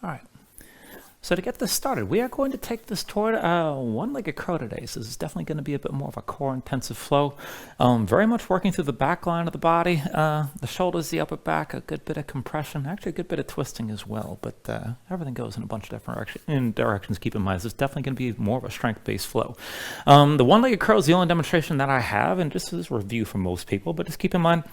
All right. So to get this started, we are going to take this toward one-legged crow today. So this is definitely going to be a bit more of a core-intensive flow. Very much working through the back line of the body, the shoulders, the upper back, a good bit of compression, actually a good bit of twisting as well. But everything goes in a bunch of different directions. Keep in mind, this is definitely going to be more of a strength-based flow. The one-legged crow is the only demonstration that I have, and just as a review for most people. But just keep in mind,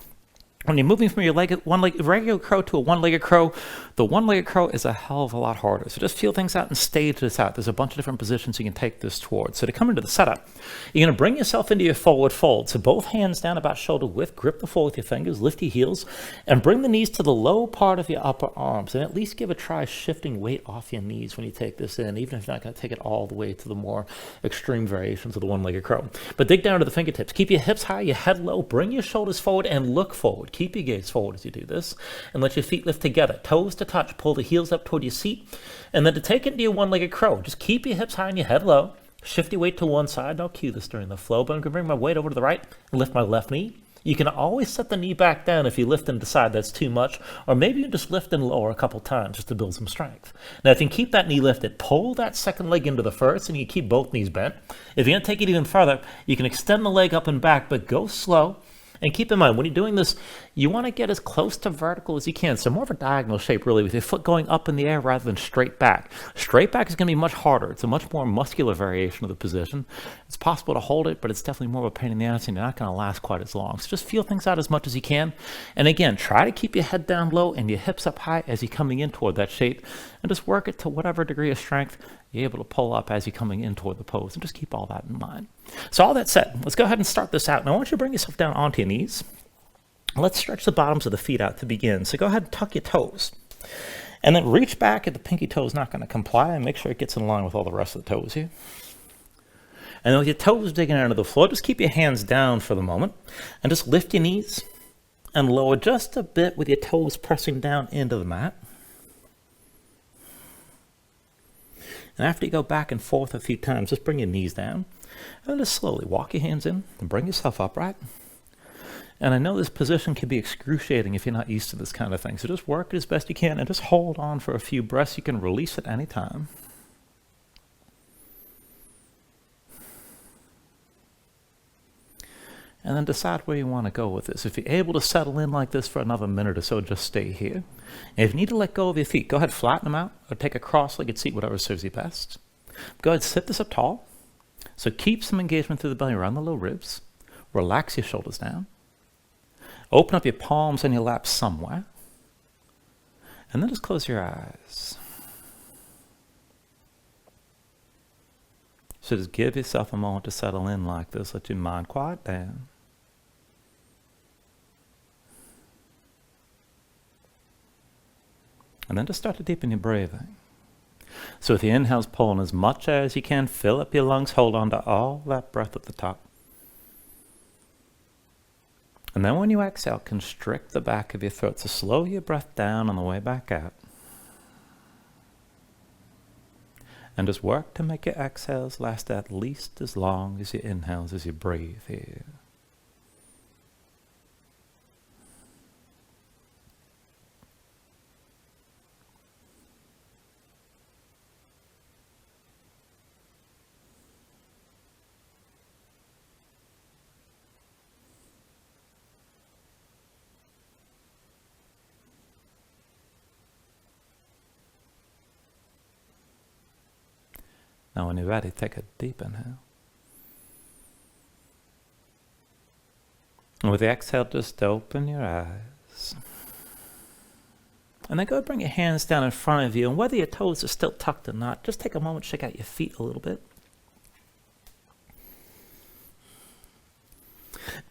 when you're moving from your regular crow to a one-legged crow, the one-legged crow is a hell of a lot harder. So just feel things out and stage this out. There's a bunch of different positions you can take this towards. So to come into the setup, you're going to bring yourself into your forward fold. So both hands down about shoulder width, grip the floor with your fingers, lift your heels, and bring the knees to the low part of your upper arms. And at least give a try shifting weight off your knees when you take this in, even if you're not going to take it all the way to the more extreme variations of the one-legged crow. But dig down to the fingertips. Keep your hips high, your head low, bring your shoulders forward, and look forward. Keep your gaze forward as you do this, and let your feet lift together, toes to touch. Pull the heels up toward your seat, and then to take it into your one-legged crow, just keep your hips high and your head low. Shift your weight to one side, and I'll cue this during the flow, but I'm going to bring my weight over to the right and lift my left knee. You can always set the knee back down if you lift and decide that's too much, or maybe you just lift and lower a couple times just to build some strength. Now, if you can keep that knee lifted, pull that second leg into the first, and you keep both knees bent. If you're going to take it even further, you can extend the leg up and back, but go slow. And keep in mind, when you're doing this, you want to get as close to vertical as you can. So more of a diagonal shape, really, with your foot going up in the air rather than straight back. Straight back is going to be much harder. It's a much more muscular variation of the position. It's possible to hold it, but it's definitely more of a pain in the ass, and you're not going to last quite as long. So just feel things out as much as you can. And again, try to keep your head down low and your hips up high as you're coming in toward that shape. And just work it to whatever degree of strength you're able to pull up as you're coming in toward the pose. And just keep all that in mind. So all that said, let's go ahead and start this out. Now I want you to bring yourself down onto your knees. Let's stretch the bottoms of the feet out to begin. So go ahead and tuck your toes. And then reach back if the pinky toe is not going to comply, and make sure it gets in line with all the rest of the toes here. And then with your toes digging into the floor, just keep your hands down for the moment. And just lift your knees and lower just a bit with your toes pressing down into the mat. And after you go back and forth a few times, just bring your knees down. And just slowly walk your hands in and bring yourself upright. And I know this position can be excruciating if you're not used to this kind of thing. So just work it as best you can and just hold on for a few breaths. You can release at any time. And then decide where you want to go with this. If you're able to settle in like this for another minute or so, just stay here. And if you need to let go of your feet, go ahead, flatten them out, or take a cross-legged seat, whatever serves you best. Go ahead, sit this up tall. So keep some engagement through the belly around the low ribs. Relax your shoulders down. Open up your palms and your lap somewhere. And then just close your eyes. So just give yourself a moment to settle in like this. Let your mind quiet down. And then just start to deepen your breathing. So with the inhales, pulling as much as you can, fill up your lungs, hold on to all that breath at the top. And then when you exhale, constrict the back of your throat. So slow your breath down on the way back out. And just work to make your exhales last at least as long as your inhales as you breathe here. Now when you're ready, take a deep inhale. And with the exhale, just open your eyes. And then go ahead and bring your hands down in front of you. And whether your toes are still tucked or not, just take a moment to shake out your feet a little bit.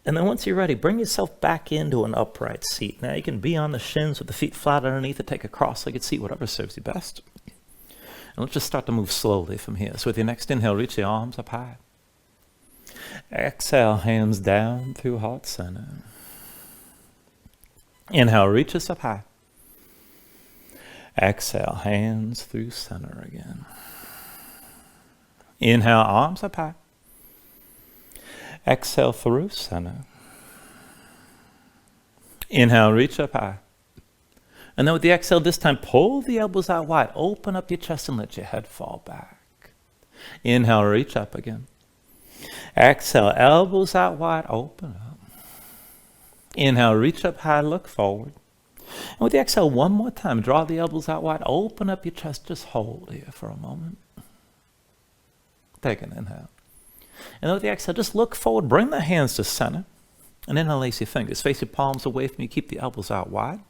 And then once you're ready, bring yourself back into an upright seat. Now you can be on the shins with the feet flat underneath it. Take a cross-legged seat, whatever serves you best. And let's just start to move slowly from here. So with your next inhale, reach the arms up high. Exhale, hands down through heart center. Inhale, reach us up high. Exhale, hands through center again. Inhale, arms up high. Exhale through center. Inhale, reach up high. And then with the exhale this time, pull the elbows out wide. Open up your chest and let your head fall back. Inhale, reach up again. Exhale, elbows out wide, open up. Inhale, reach up high, look forward. And with the exhale, one more time, draw the elbows out wide, open up your chest, just hold here for a moment. Take an inhale. And then with the exhale, just look forward, bring the hands to center, and interlace your fingers. Face your palms away from you, keep the elbows out wide.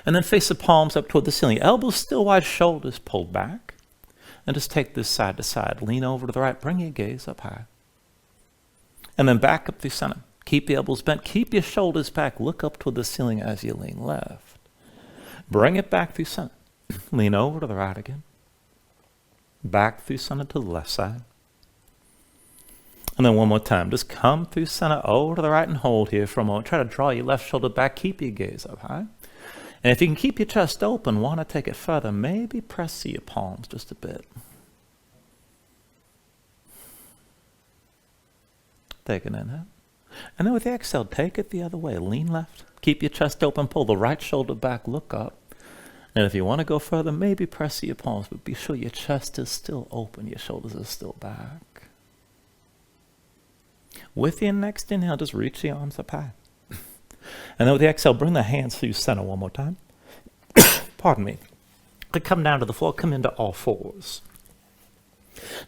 And then face the palms up toward the ceiling. Elbows still wide, shoulders pulled back. And just take this side to side. Lean over to the right, bring your gaze up high. And then back up through center. Keep the elbows bent, keep your shoulders back, look up toward the ceiling as you lean left. Bring it back through center. Lean over to the right again. Back through center to the left side. And then one more time, just come through center over to the right and hold here for a moment. Try to draw your left shoulder back, keep your gaze up high. And if you can keep your chest open, want to take it further, maybe press to your palms just a bit. Take an inhale. And then with the exhale, take it the other way. Lean left. Keep your chest open. Pull the right shoulder back. Look up. And if you want to go further, maybe press to your palms, but be sure your chest is still open. Your shoulders are still back. With your next inhale, just reach the arms up high. And then with the exhale, bring the hands through center one more time. Pardon me. Come down to the floor, come into all fours.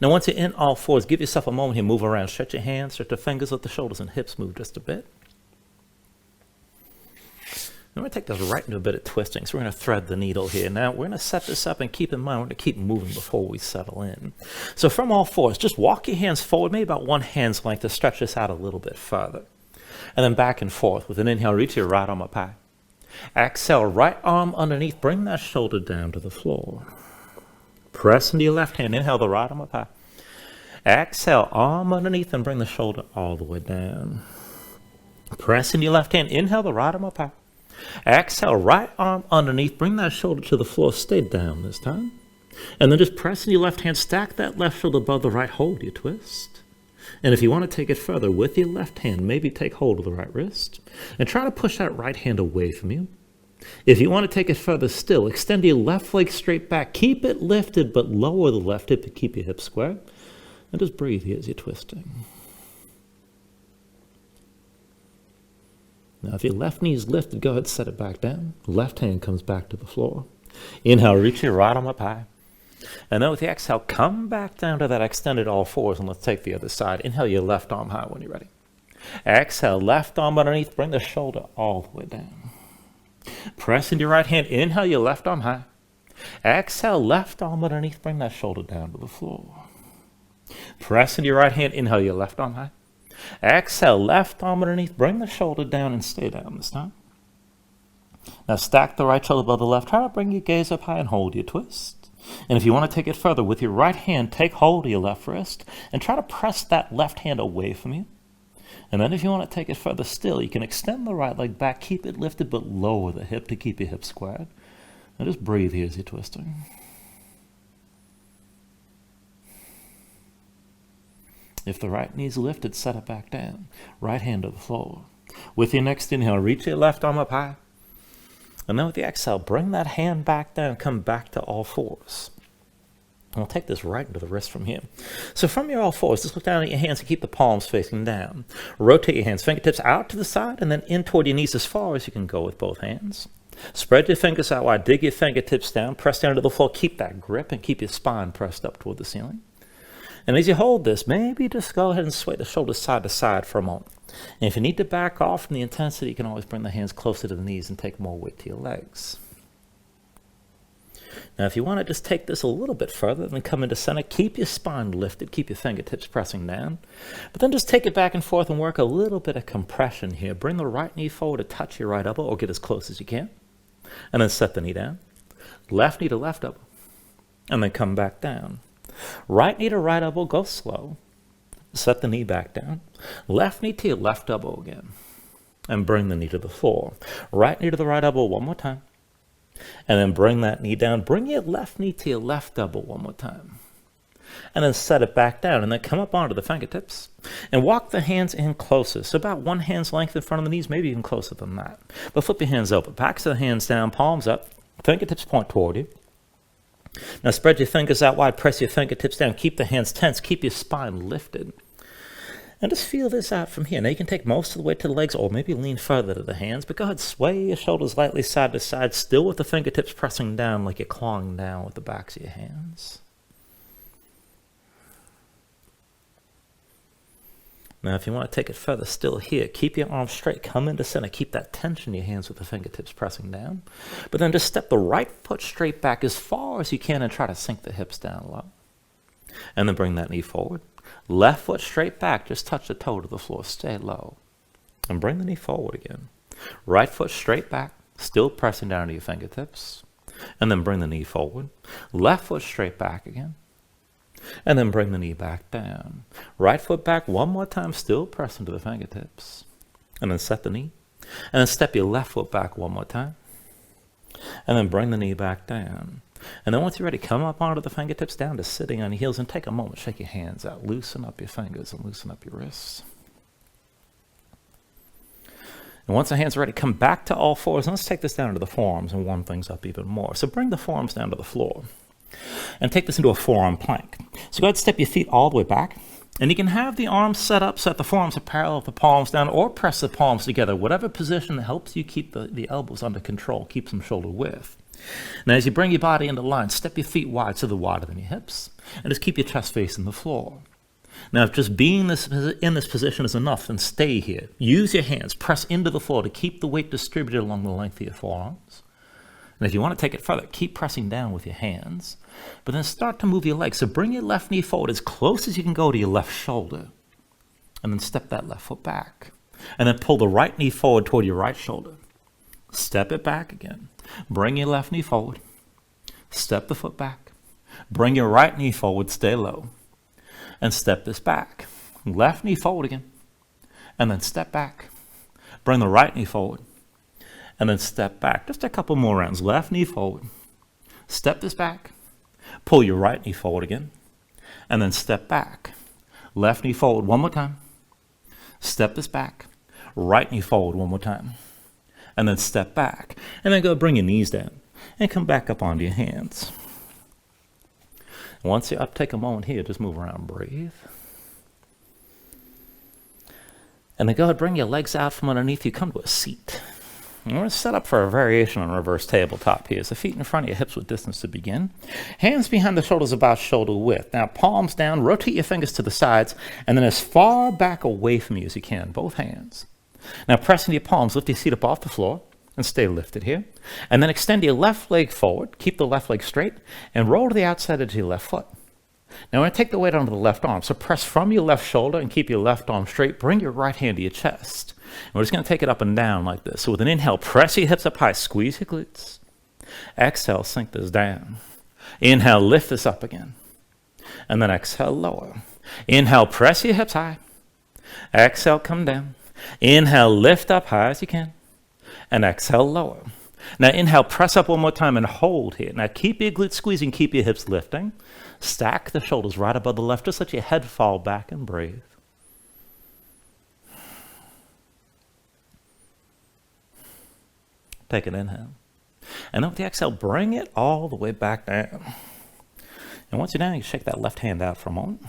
Now once you're in all fours, give yourself a moment here, move around. Stretch your hands, stretch your fingers, let the shoulders and hips move just a bit. I'm going to take this right into a bit of twisting, so we're going to thread the needle here. Now, we're going to set this up and keep in mind, we're going to keep moving before we settle in. So from all fours, just walk your hands forward, maybe about one hand's length to stretch this out a little bit further. And then back and forth. With an inhale, reach your right arm up high. Exhale, right arm underneath, bring that shoulder down to the floor. Press into your left hand, inhale the right arm up high. Exhale, arm underneath and bring the shoulder all the way down. Press into your left hand, inhale the right arm up high. Exhale, right arm underneath, bring that shoulder to the floor, stay down this time. And then just press in your left hand, stack that left shoulder above the right, hold your twist. And if you want to take it further with your left hand, maybe take hold of the right wrist and try to push that right hand away from you. If you want to take it further still, extend your left leg straight back. Keep it lifted, but lower the left hip to keep your hips square. And just breathe here as you're twisting. Now, if your left knee is lifted, go ahead and set it back down. Left hand comes back to the floor. Inhale, reach your right arm up high. And then with the exhale, come back down to that extended all fours, and let's take the other side. Inhale your left arm high when you're ready. Exhale, left arm underneath, bring the shoulder all the way down. Press into your right hand, inhale your left arm high. Exhale, left arm underneath, bring that shoulder down to the floor. Press into your right hand, inhale your left arm high. Exhale, left arm underneath, bring the shoulder down and stay down this time. Now stack the right shoulder above the left. Try to bring your gaze up high and hold your twist. And if you want to take it further, with your right hand, take hold of your left wrist and try to press that left hand away from you. And then if you want to take it further still, you can extend the right leg back, keep it lifted, but lower the hip to keep your hips squared. And just breathe here as you're twisting. If the right knee is lifted, set it back down. Right hand to the floor. With your next inhale, reach your left arm up high. And then with the exhale, bring that hand back down, come back to all fours. And we'll take this right into the wrist from here. So from your all fours, just look down at your hands and keep the palms facing down. Rotate your hands, fingertips out to the side, and then in toward your knees as far as you can go with both hands. Spread your fingers out wide, dig your fingertips down, press down to the floor, keep that grip, and keep your spine pressed up toward the ceiling. And as you hold this, maybe just go ahead and sway the shoulders side to side for a moment. And if you need to back off from the intensity, you can always bring the hands closer to the knees and take more weight to your legs. Now, if you want to just take this a little bit further, then come into center. Keep your spine lifted. Keep your fingertips pressing down. But then just take it back and forth and work a little bit of compression here. Bring the right knee forward to touch your right elbow or get as close as you can. And then set the knee down. Left knee to left elbow. And then come back down. Right knee to right elbow, go slow. Set the knee back down. Left knee to your left elbow again. And bring the knee to the floor. Right knee to the right elbow one more time. And then bring that knee down. Bring your left knee to your left elbow one more time. And then set it back down. And then come up onto the fingertips. And walk the hands in closer. So about one hand's length in front of the knees, maybe even closer than that. But flip your hands over. Backs of the hands down, palms up. Fingertips point toward you. Now spread your fingers out wide, press your fingertips down, keep the hands tense, keep your spine lifted. And just feel this out from here. Now you can take most of the way to the legs or maybe lean further to the hands, but go ahead, sway your shoulders lightly side to side, still with the fingertips pressing down like you're clawing down with the backs of your hands. Now if you want to take it further, still here, keep your arms straight, come into center, keep that tension in your hands with the fingertips pressing down. But then just step the right foot straight back as far as you can and try to sink the hips down low. And then bring that knee forward. Left foot straight back, just touch the toe to the floor, stay low. And bring the knee forward again. Right foot straight back, still pressing down to your fingertips. And then bring the knee forward. Left foot straight back again. And then bring the knee back down. Right foot back one more time, still pressing to the fingertips. And then set the knee. And then step your left foot back one more time. And then bring the knee back down. And then once you're ready, come up onto the fingertips down to sitting on your heels and take a moment, shake your hands out, loosen up your fingers and loosen up your wrists. And once the hands are ready, come back to all fours. And let's take this down into the forearms and warm things up even more. So bring the forearms down to the floor. And take this into a forearm plank. So go ahead and step your feet all the way back. And you can have the arms set up so that the forearms are parallel with the palms down, or press the palms together, whatever position helps you keep the elbows under control, keeps them shoulder width. Now as you bring your body into line, step your feet wide so they're wider than your hips, and just keep your chest facing the floor. Now if just being in this position is enough, then stay here. Use your hands, press into the floor to keep the weight distributed along the length of your forearms. And if you want to take it further, keep pressing down with your hands, but then start to move your legs. So bring your left knee forward as close as you can go to your left shoulder, and then step that left foot back. And then pull the right knee forward toward your right shoulder. Step it back again. Bring your left knee forward. Step the foot back. Bring your right knee forward, stay low. And step this back. Left knee forward again. And then step back. Bring the right knee forward. And then step back. Just a couple more rounds. Left knee forward. Step this back. Pull your right knee forward again. And then step back. Left knee forward one more time. Step this back. Right knee forward one more time. And then step back. And then go bring your knees down. And come back up onto your hands. Once you're up, take a moment here. Just move around and breathe. And then go ahead, bring your legs out from underneath you. Come to a seat. And we're set up for a variation on reverse tabletop here. So feet in front of your hips with distance to begin. Hands behind the shoulders about shoulder width. Now palms down, rotate your fingers to the sides, and then as far back away from you as you can, both hands. Now press into your palms, lift your seat up off the floor, and stay lifted here. And then extend your left leg forward, keep the left leg straight, and roll to the outside edge of your left foot. Now we're going to take the weight onto the left arm. So press from your left shoulder and keep your left arm straight. Bring your right hand to your chest. And we're just going to take it up and down like this. So with an inhale, press your hips up high, squeeze your glutes. Exhale, sink this down. Inhale, lift this up again. And then exhale, lower. Inhale, press your hips high. Exhale, come down. Inhale, lift up high as you can. And exhale, lower. Now inhale, press up one more time and hold here. Now keep your glutes squeezing, keep your hips lifting. Stack the shoulders right above the left. Just let your head fall back and breathe. Take an inhale. And then with the exhale, bring it all the way back down. And once you're down, you shake that left hand out for a moment.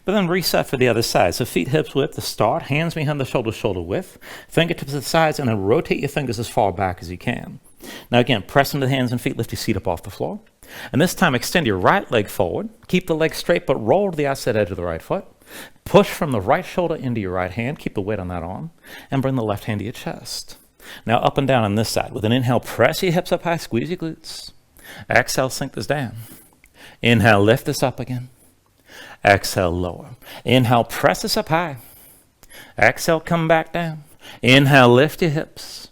But then reset for the other side. So feet hips width to start, hands behind the shoulder, shoulder width, fingertips to the sides, and then rotate your fingers as far back as you can. Now again, press into the hands and feet, lift your seat up off the floor. And this time extend your right leg forward, keep the leg straight, but roll to the outside edge of the right foot. Push from the right shoulder into your right hand, keep the weight on that arm, and bring the left hand to your chest. Now up and down on this side. With an inhale, press your hips up high, squeeze your glutes. Exhale, sink this down. Inhale, lift this up again. Exhale, lower. Inhale, press this up high. Exhale, come back down. Inhale, lift your hips.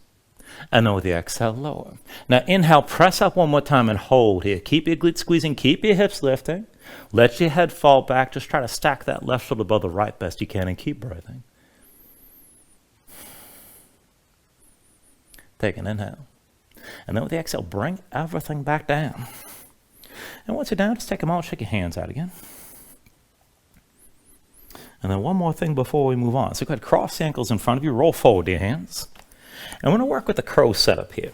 And then with the exhale, lower. Now inhale, press up one more time and hold here. Keep your glutes squeezing, keep your hips lifting. Let your head fall back. Just try to stack that left shoulder above the right best you can and keep breathing. Take an inhale. And then with the exhale, bring everything back down. And once you're down, just take a moment, shake your hands out again. And then one more thing before we move on. So go ahead, cross the ankles in front of you, roll forward your hands. And we're going to work with the crow setup here.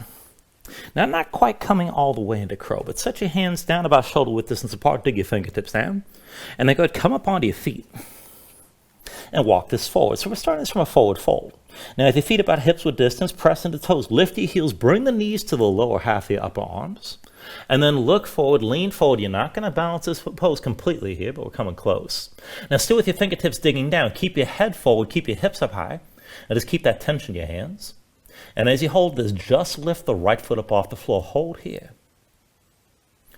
Now, not quite coming all the way into crow, but set your hands down about shoulder width distance apart, dig your fingertips down, and then go ahead, come up onto your feet and walk this forward. So we're starting this from a forward fold. Now, with your feet about hips width distance, press into toes, lift your heels, bring the knees to the lower half of your upper arms, and then look forward, lean forward. You're not going to balance this pose completely here, but we're coming close. Now, still with your fingertips digging down, keep your head forward, keep your hips up high, and just keep that tension in your hands. And as you hold this, just lift the right foot up off the floor. Hold here.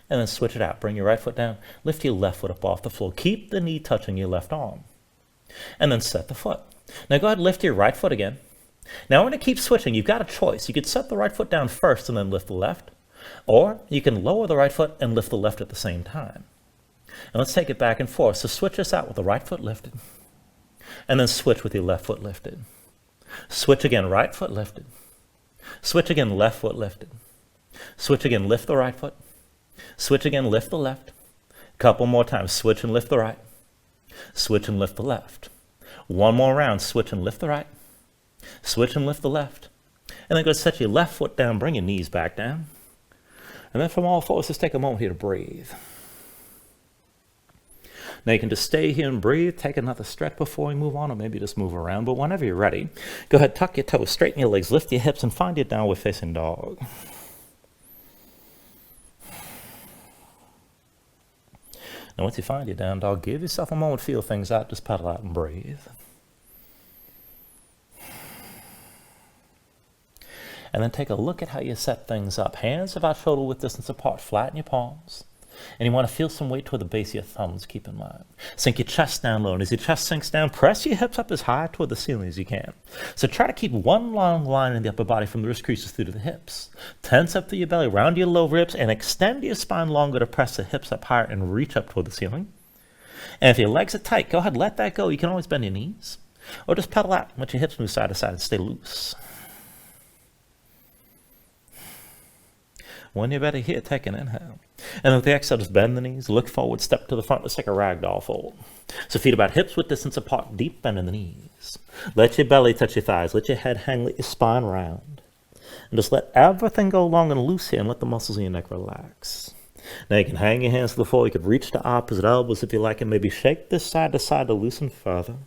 And then switch it out. Bring your right foot down. Lift your left foot up off the floor. Keep the knee touching your left arm. And then set the foot. Now go ahead and lift your right foot again. Now we're going to keep switching. You've got a choice. You could set the right foot down first and then lift the left. Or you can lower the right foot and lift the left at the same time. And let's take it back and forth. So switch this out with the right foot lifted. And then switch with your left foot lifted. Switch again, right foot lifted. Switch again, left foot lifted. Switch again, lift the right foot. Switch again, lift the left. Couple more times, switch and lift the right. Switch and lift the left. One more round, switch and lift the right. Switch and lift the left. And then go set your left foot down, bring your knees back down. And then from all fours, just take a moment here to breathe. Now you can just stay here and breathe, take another stretch before we move on, or maybe just move around. But whenever you're ready, go ahead, tuck your toes, straighten your legs, lift your hips, and find your downward facing dog. Now once you find your down dog, give yourself a moment, feel things out, just pedal out and breathe. And then take a look at how you set things up. Hands about shoulder width distance apart, flatten your palms. And you want to feel some weight toward the base of your thumbs, keep in mind. Sink your chest down low, and as your chest sinks down, press your hips up as high toward the ceiling as you can. So try to keep one long line in the upper body from the wrist creases through to the hips. Tense up through your belly, round your low ribs, and extend your spine longer to press the hips up higher and reach up toward the ceiling. And if your legs are tight, go ahead, let that go. You can always bend your knees, or just pedal out, let your hips move side to side and stay loose. When you're ready here, take an inhale. And with the exhale, just bend the knees, look forward, step to the front. Let's take a ragdoll fold. So feet about hips width distance apart, deep bend in the knees. Let your belly touch your thighs. Let your head hang, let your spine round. And just let everything go long and loose here and let the muscles in your neck relax. Now you can hang your hands to the floor. You could reach to opposite elbows if you like, and maybe shake this side to side to loosen further.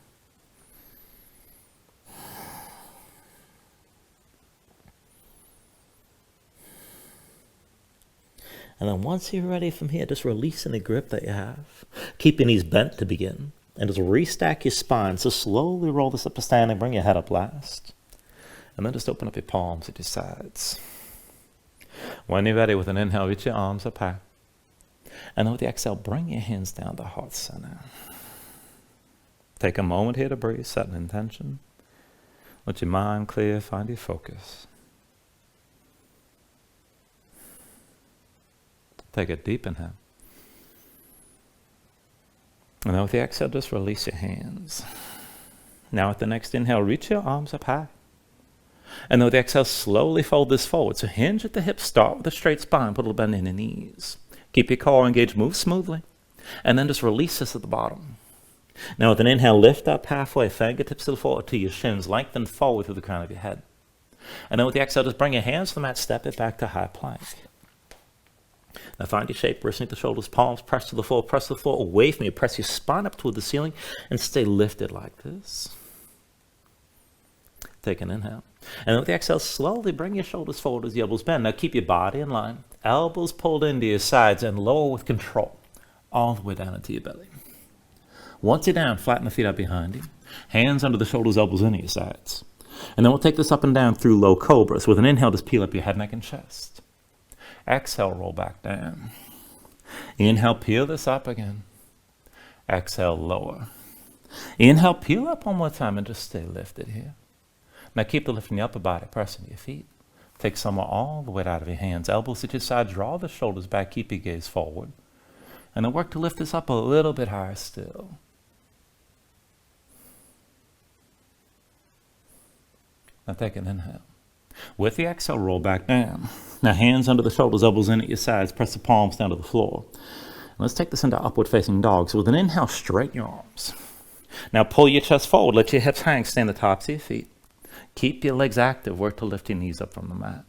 And then once you're ready from here, just release any grip that you have. Keep your knees bent to begin. And just restack your spine. So slowly roll this up to standing. Bring your head up last. And then just open up your palms at your sides. When you're ready with an inhale, reach your arms up high. And then with the exhale, bring your hands down to heart center. Take a moment here to breathe, set an intention. Let your mind clear, find your focus. Take a deep inhale. And then with the exhale, just release your hands. Now with the next inhale, reach your arms up high. And then with the exhale, slowly fold this forward. So hinge at the hips, start with a straight spine, put a little bend in the knees. Keep your core engaged, move smoothly. And then just release this at the bottom. Now with an inhale, lift up halfway, fingertips to the floor to your shins, lengthen forward through the crown of your head. And then with the exhale, just bring your hands to the mat, step it back to high plank. Now find your shape, wrists the shoulders, palms press to the floor away from you. Press your spine up toward the ceiling and stay lifted like this. Take an inhale. And with the exhale, slowly bring your shoulders forward as the elbows bend. Now keep your body in line. Elbows pulled into your sides and lower with control. All the way down into your belly. Once you're down, flatten the feet out behind you. Hands under the shoulders, elbows into your sides. And then we'll take this up and down through low cobra. So with an inhale, just peel up your head, neck, and chest. Exhale, roll back down. Inhale, peel this up again. Exhale, lower. Inhale, peel up one more time and just stay lifted here. Now keep the lift in the upper body, pressing your feet. Take some all the way out of your hands. Elbows at your side, draw the shoulders back, keep your gaze forward. And then work to lift this up a little bit higher still. Now take an inhale. With the exhale, roll back down. Now hands under the shoulders, elbows in at your sides, press the palms down to the floor. And let's take this into upward facing dog. So with an inhale, straighten your arms. Now pull your chest forward, let your hips hang, stand the tops of your feet. Keep your legs active, work to lift your knees up from the mat.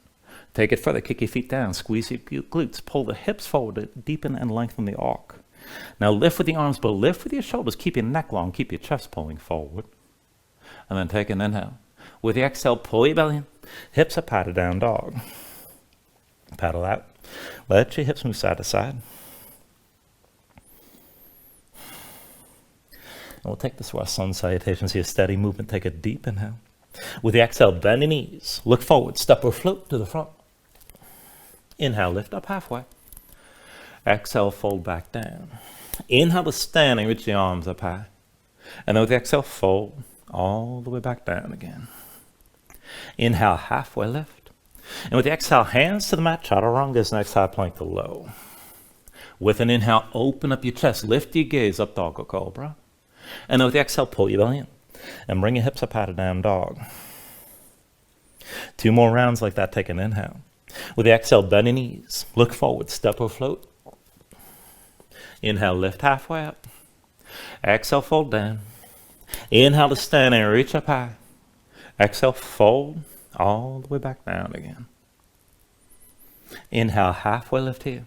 Take it further, kick your feet down, squeeze your glutes, pull the hips forward to deepen and lengthen the arc. Now lift with the arms, but lift with your shoulders. Keep your neck long, keep your chest pulling forward. And then take an inhale. With the exhale, pull your belly in. Hips up high to down dog. Paddle out. Let your hips move side to side. And we'll take this to our sun salutation. See a steady movement. Take a deep inhale. With the exhale, bend your knees. Look forward. Step or float to the front. Inhale, lift up halfway. Exhale, fold back down. Inhale to standing, reach the arms up high. And then with the exhale, fold all the way back down again. Inhale, halfway lift. And with the exhale, hands to the mat, chaturanga is next high plank to low. With an inhale, open up your chest, lift your gaze up, dog or cobra. And then with the exhale, pull your belly in. And bring your hips up high to down dog. 2 more rounds like that, take an inhale. With the exhale, bend your knees. Look forward, step or float. Inhale, lift halfway up. Exhale, fold down. Inhale to stand and reach up high. Exhale, fold all the way back down again. Inhale, halfway lift here.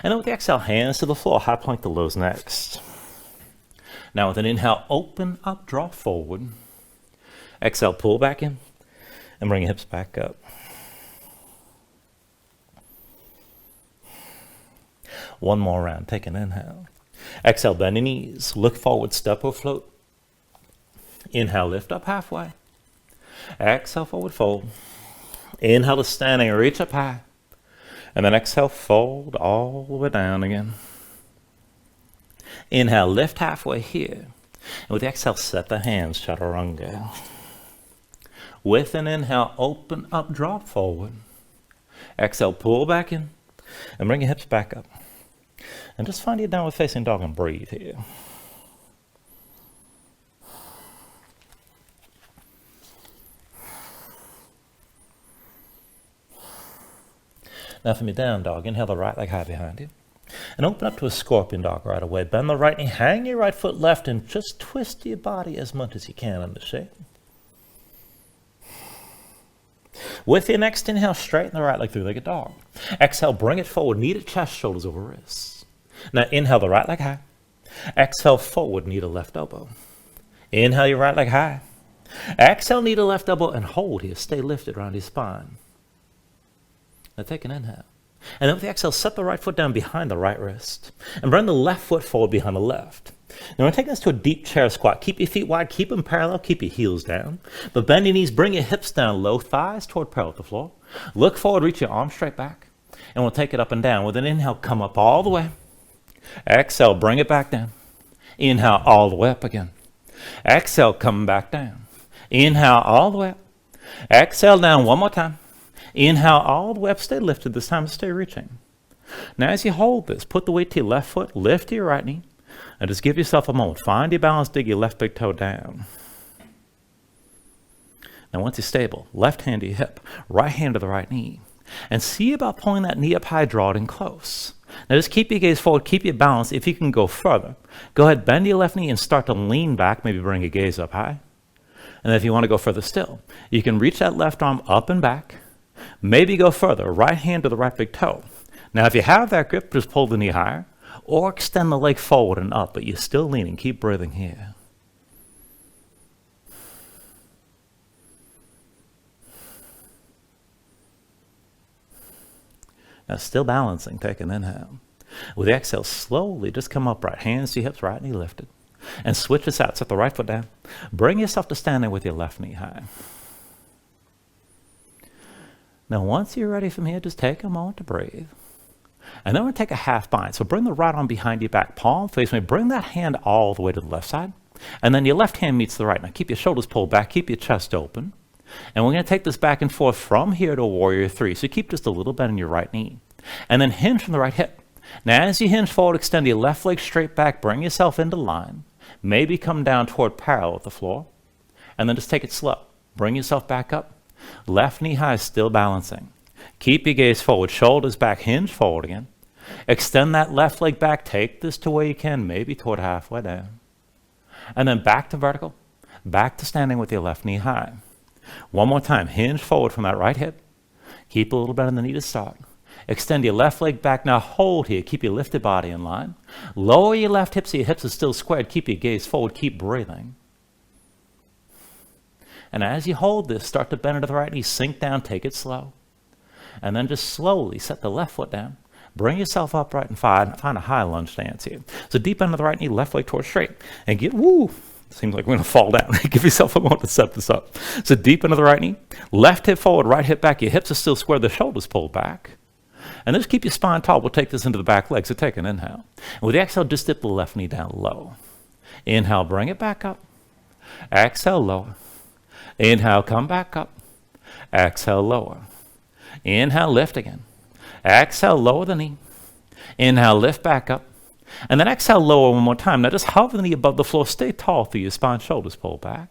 And then with the exhale, hands to the floor, high plank to lows next. Now with an inhale, open up, draw forward. Exhale, pull back in. And bring your hips back up. One more round. Take an inhale. Exhale, bend your knees. Look forward, step or float. Inhale, lift up halfway. Exhale, forward fold. Inhale to standing, reach up high. And then exhale, fold all the way down again. Inhale, lift halfway here. And with the exhale, set the hands, chaturanga. With an inhale, open up, drop forward. Exhale, pull back in. And bring your hips back up. And just find your downward facing dog and breathe here. Now from your down dog, inhale the right leg high behind you. And open up to a scorpion dog right away. Bend the right knee, hang your right foot left, and just twist your body as much as you can in the shape. With your next inhale, straighten the right leg, three-legged dog. Exhale, bring it forward, knee to chest, shoulders over wrists. Now inhale the right leg high. Exhale, forward, knee to left elbow. Inhale your right leg high. Exhale, knee to left elbow, and hold here. Stay lifted around your spine. Now take an inhale. And then with the exhale, set the right foot down behind the right wrist. And bring the left foot forward behind the left. Now we're taking this to a deep chair squat. Keep your feet wide, keep them parallel, keep your heels down. But bend your knees, bring your hips down, low thighs toward parallel with the floor. Look forward, reach your arms straight back. And we'll take it up and down. With an inhale, come up all the way. Exhale, bring it back down. Inhale, all the way up again. Exhale, come back down. Inhale, all the way up. Exhale, down one more time. Inhale, all the way up. Stay lifted this time. Stay reaching. Now as you hold this, put the weight to your left foot, lift to your right knee, and just give yourself a moment. Find your balance, dig your left big toe down. Now once you're stable, left hand to your hip, right hand to the right knee. And see about pulling that knee up high, draw it in close. Now just keep your gaze forward, keep your balance. If you can go further, go ahead, bend your left knee and start to lean back, maybe bring your gaze up high. And if you want to go further still, you can reach that left arm up and back. Maybe go further, right hand to the right big toe. Now if you have that grip, just pull the knee higher or extend the leg forward and up, but you're still leaning. Keep breathing here. Now still balancing, take an inhale. With the exhale, slowly just come upright. Hands to your hips, right knee lifted. And switch this out. Set the right foot down. Bring yourself to standing with your left knee high. Now once you're ready from here, just take a moment to breathe. And then we're going to take a half bind. So bring the right arm behind your back, palm facing me. Bring that hand all the way to the left side. And then your left hand meets the right. Now keep your shoulders pulled back, keep your chest open. And we're going to take this back and forth from here to a warrior three. So keep just a little bend in your right knee. And then hinge from the right hip. Now as you hinge forward, extend your left leg straight back. Bring yourself into line. Maybe come down toward parallel with the floor. And then just take it slow. Bring yourself back up. Left knee high, still balancing. Keep your gaze forward. Shoulders back, hinge forward again. Extend that left leg back. Take this to where you can, maybe toward halfway down. And then back to vertical. Back to standing with your left knee high. One more time. Hinge forward from that right hip. Keep a little bit on the knee to start. Extend your left leg back. Now hold here. Keep your lifted body in line. Lower your left hip so your hips are still squared. Keep your gaze forward. Keep breathing. And as you hold this, start to bend into the right knee. Sink down. Take it slow. And then just slowly set the left foot down. Bring yourself upright and find a high lunge stance here. So deep into the right knee, left leg towards straight. And get, seems like we're going to fall down. Give yourself a moment to set this up. So deep into the right knee, left hip forward, right hip back. Your hips are still square, the shoulders pulled back. And just keep your spine tall. We'll take this into the back leg. So take an inhale. And with the exhale, just dip the left knee down low. Inhale, bring it back up. Exhale, lower. Inhale, come back up. Exhale, lower. Inhale, lift again. Exhale, lower the knee. Inhale, lift back up. And then exhale, lower one more time. Now just hover the knee above the floor. Stay tall through your spine, shoulders pull back.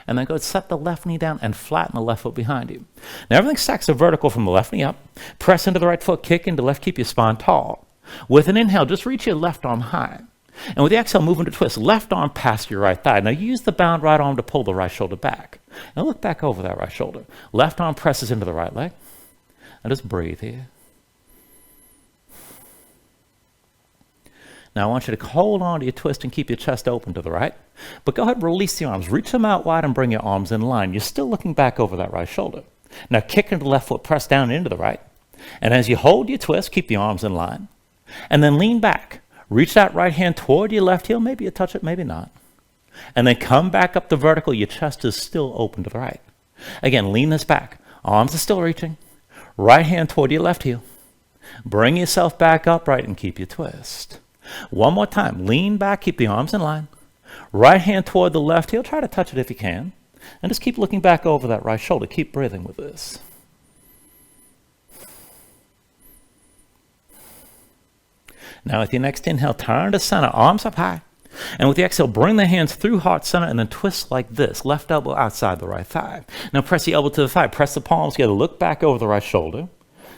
And then go set the left knee down and flatten the left foot behind you. Now everything stacks so vertical from the left knee up. Press into the right foot, kick into left, keep your spine tall. With an inhale, just reach your left arm high. And with the exhale, move into twist. Left arm past your right thigh. Now use the bound right arm to pull the right shoulder back. Now look back over that right shoulder. Left arm presses into the right leg. And just breathe here. Now I want you to hold on to your twist and keep your chest open to the right. But go ahead and release the arms. Reach them out wide and bring your arms in line. You're still looking back over that right shoulder. Now kick into the left foot, press down into the right. And as you hold your twist, keep the arms in line. And then lean back. Reach that right hand toward your left heel. Maybe you touch it, maybe not. And then come back up the vertical. Your chest is still open to the right. Again, lean this back. Arms are still reaching. Right hand toward your left heel. Bring yourself back upright and keep your twist. One more time. Lean back. Keep the arms in line. Right hand toward the left heel. Try to touch it if you can. And just keep looking back over that right shoulder. Keep breathing with this. Now with your next inhale, turn to center, arms up high. And with the exhale, bring the hands through heart center and then twist like this. Left elbow outside the right thigh. Now press the elbow to the thigh. Press the palms together. Look back over the right shoulder.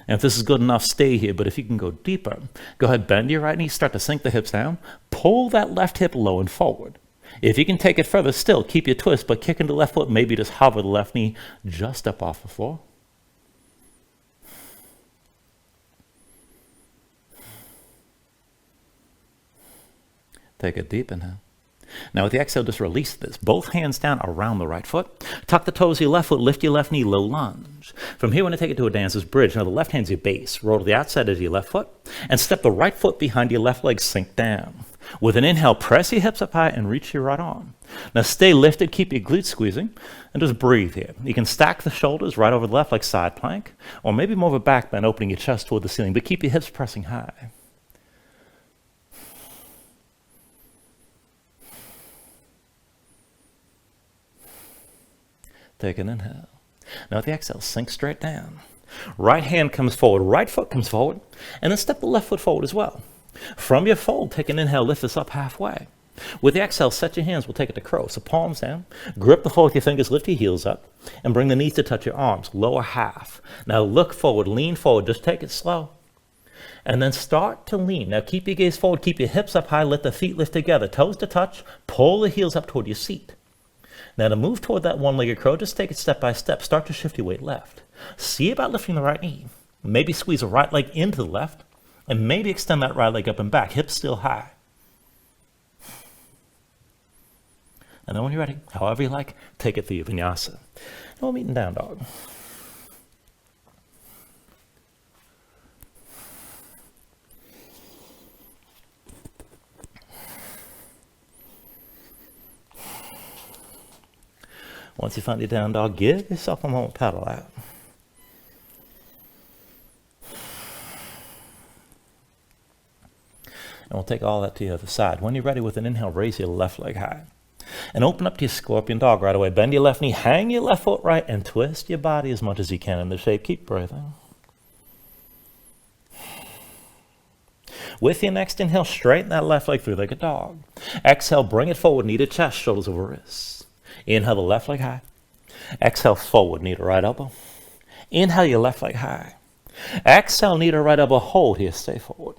And if this is good enough, stay here. But if you can go deeper, go ahead, bend your right knee, start to sink the hips down. Pull that left hip low and forward. If you can take it further, still keep your twist, but kick into the left foot. Maybe just hover the left knee just up off the floor. Take a deep inhale. Now with the exhale, just release this. Both hands down around the right foot. Tuck the toes of your left foot. Lift your left knee, low lunge. From here, we're going to take it to a dancer's bridge. Now the left hand's your base. Roll to the outside of your left foot. And step the right foot behind your left leg. Sink down. With an inhale, press your hips up high and reach your right arm. Now stay lifted. Keep your glutes squeezing. And just breathe here. You can stack the shoulders right over the left like side plank. Or maybe more of a back bend, opening your chest toward the ceiling. But keep your hips pressing high. Take an inhale. Now with the exhale, sink straight down. Right hand comes forward, right foot comes forward, and then step the left foot forward as well. From your fold, take an inhale, lift this up halfway. With the exhale, set your hands, we'll take it to crow. So palms down, grip the floor with your fingers, lift your heels up, and bring the knees to touch your arms, lower half. Now look forward, lean forward, just take it slow. And then start to lean. Now keep your gaze forward, keep your hips up high, let the feet lift together, toes to touch, pull the heels up toward your seat. Now to move toward that one-legged crow, just take it step by step. Start to shift your weight left. See about lifting the right knee. Maybe squeeze the right leg into the left, and maybe extend that right leg up and back, hips still high. And then when you're ready, however you like, take it through your Vinyasa. And we'll meet in down dog. Once you find your down dog, give yourself a moment, paddle out. And we'll take all that to the other side. When you're ready with an inhale, raise your left leg high. And open up to your scorpion dog right away. Bend your left knee, hang your left foot right, and twist your body as much as you can in the shape. Keep breathing. With your next inhale, straighten that left leg through like a dog. Exhale, bring it forward, knee to chest, shoulders over wrists. Inhale the left leg high. Exhale forward, knee to right elbow. Inhale your left leg high. Exhale, knee to right elbow. Hold here, stay forward.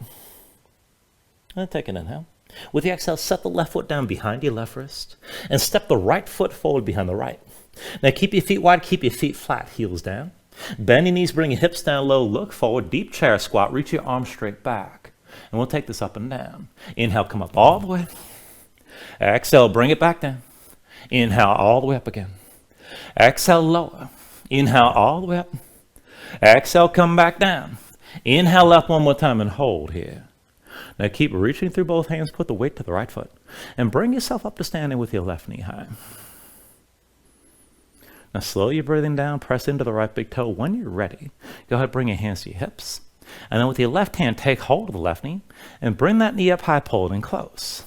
And take an inhale. With the exhale, set the left foot down behind your left wrist and step the right foot forward behind the right. Now keep your feet wide, keep your feet flat, heels down. Bend your knees, bring your hips down low, look forward, deep chair squat, reach your arms straight back. And we'll take this up and down. Inhale, come up all the way. Exhale, bring it back down. Inhale, all the way up again. Exhale, lower. Inhale, all the way up. Exhale, come back down. Inhale up one more time and hold here. Now keep reaching through both hands, put the weight to the right foot, and bring yourself up to standing with your left knee high. Now slow your breathing down, press into the right big toe. When you're ready, go ahead, bring your hands to your hips. And then with your left hand, take hold of the left knee and bring that knee up high, pull it in close.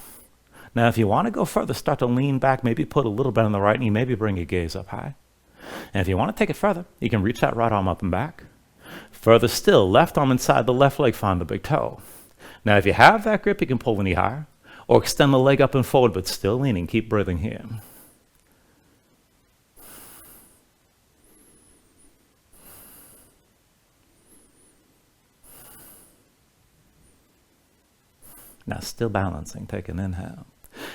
Now if you want to go further, start to lean back, maybe put a little bit on the right knee, maybe bring your gaze up high. And if you want to take it further, you can reach that right arm up and back. Further still, left arm inside the left leg, find the big toe. Now if you have that grip, you can pull the knee higher or extend the leg up and forward, but still leaning. Keep breathing here. Now still balancing, take an inhale.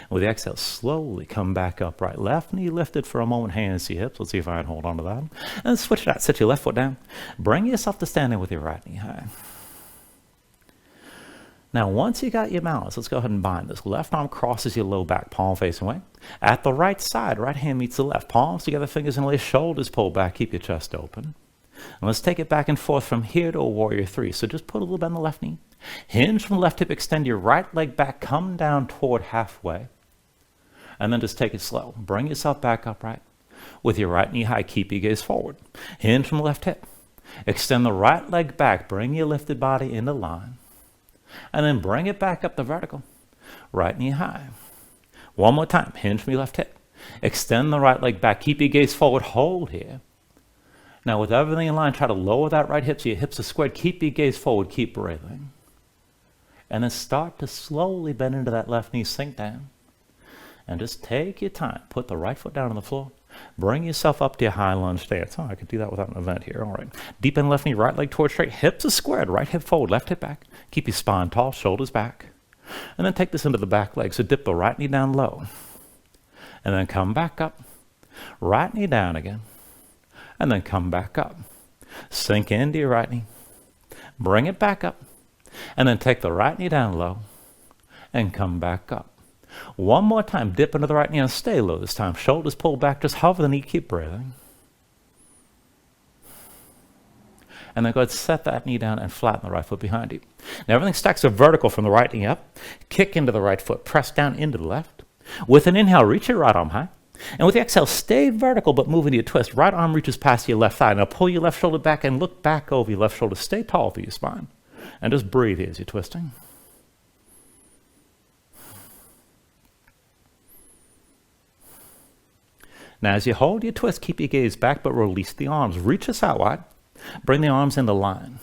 With the exhale, slowly come back up, right left knee lifted for a moment, hands to your hips. Let's see if I can hold on to that. And switch it out, sit your left foot down. Bring yourself to standing with your right knee high. Now once you got your balance, let's go ahead and bind this. Left arm crosses your low back, palm facing away. At the right side, right hand meets the left. Palms together, fingers in lace, shoulders pull back, keep your chest open. And let's take it back and forth from here to a warrior three. So just put a little bit on the left knee. Hinge from the left hip, extend your right leg back, come down toward halfway. And then just take it slow. Bring yourself back upright. With your right knee high, keep your gaze forward. Hinge from the left hip. Extend the right leg back, bring your lifted body into line. And then bring it back up the vertical. Right knee high. One more time, hinge from your left hip. Extend the right leg back, keep your gaze forward, hold here. Now with everything in line, try to lower that right hip so your hips are squared. Keep your gaze forward, keep breathing. And then start to slowly bend into that left knee, sink down. And just take your time. Put the right foot down on the floor. Bring yourself up to your high lunge stance. Oh, I could do that without an event here. All right. Deep in left knee, right leg towards straight. Hips are squared. Right hip forward, left hip back. Keep your spine tall, shoulders back. And then take this into the back leg. So dip the right knee down low. And then come back up. Right knee down again. And then come back up. Sink into your right knee. Bring it back up. And then take the right knee down low. And come back up. One more time, dip into the right knee and stay low this time. Shoulders pull back, just hover the knee, keep breathing. And then go ahead, set that knee down and flatten the right foot behind you. Now everything stacks up vertical from the right knee up. Kick into the right foot, press down into the left. With an inhale, reach your right arm high. And with the exhale, stay vertical but move into your twist. Right arm reaches past your left thigh. Now pull your left shoulder back and look back over your left shoulder. Stay tall for your spine. And just breathe here as you're twisting. Now as you hold your twist, keep your gaze back but release the arms. Reach us out wide. Bring the arms into line.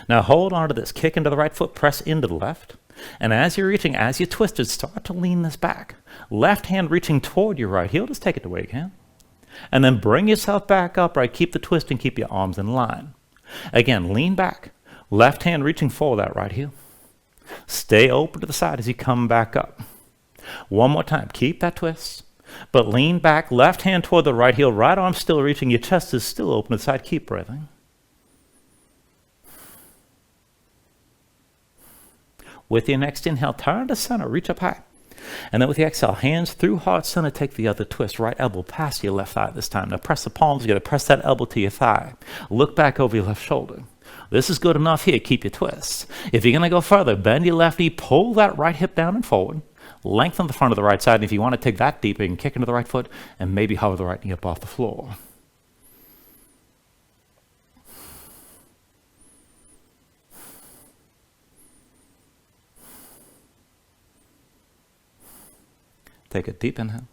Now hold on to this. Kick into the right foot, press into the left. And as you're reaching, as you twisted, start to lean this back. Left hand reaching toward your right heel. Just take it the way you can. And then bring yourself back upright. Keep the twist and keep your arms in line. Again, lean back. Left hand reaching for that right heel. Stay open to the side as you come back up. One more time. Keep that twist. But lean back, left hand toward the right heel, right arm still reaching, your chest is still open to the side. Keep breathing. With your next inhale, turn to center, reach up high. And then with the exhale, hands through heart center, take the other twist. Right elbow past your left thigh this time. Now press the palms together, press that elbow to your thigh. Look back over your left shoulder. This is good enough here, keep your twists. If you're going to go further, bend your left knee, pull that right hip down and forward. Lengthen the front of the right side, and if you want to take that deeper, you can kick into the right foot and maybe hover the right knee up off the floor. Take a deep inhale.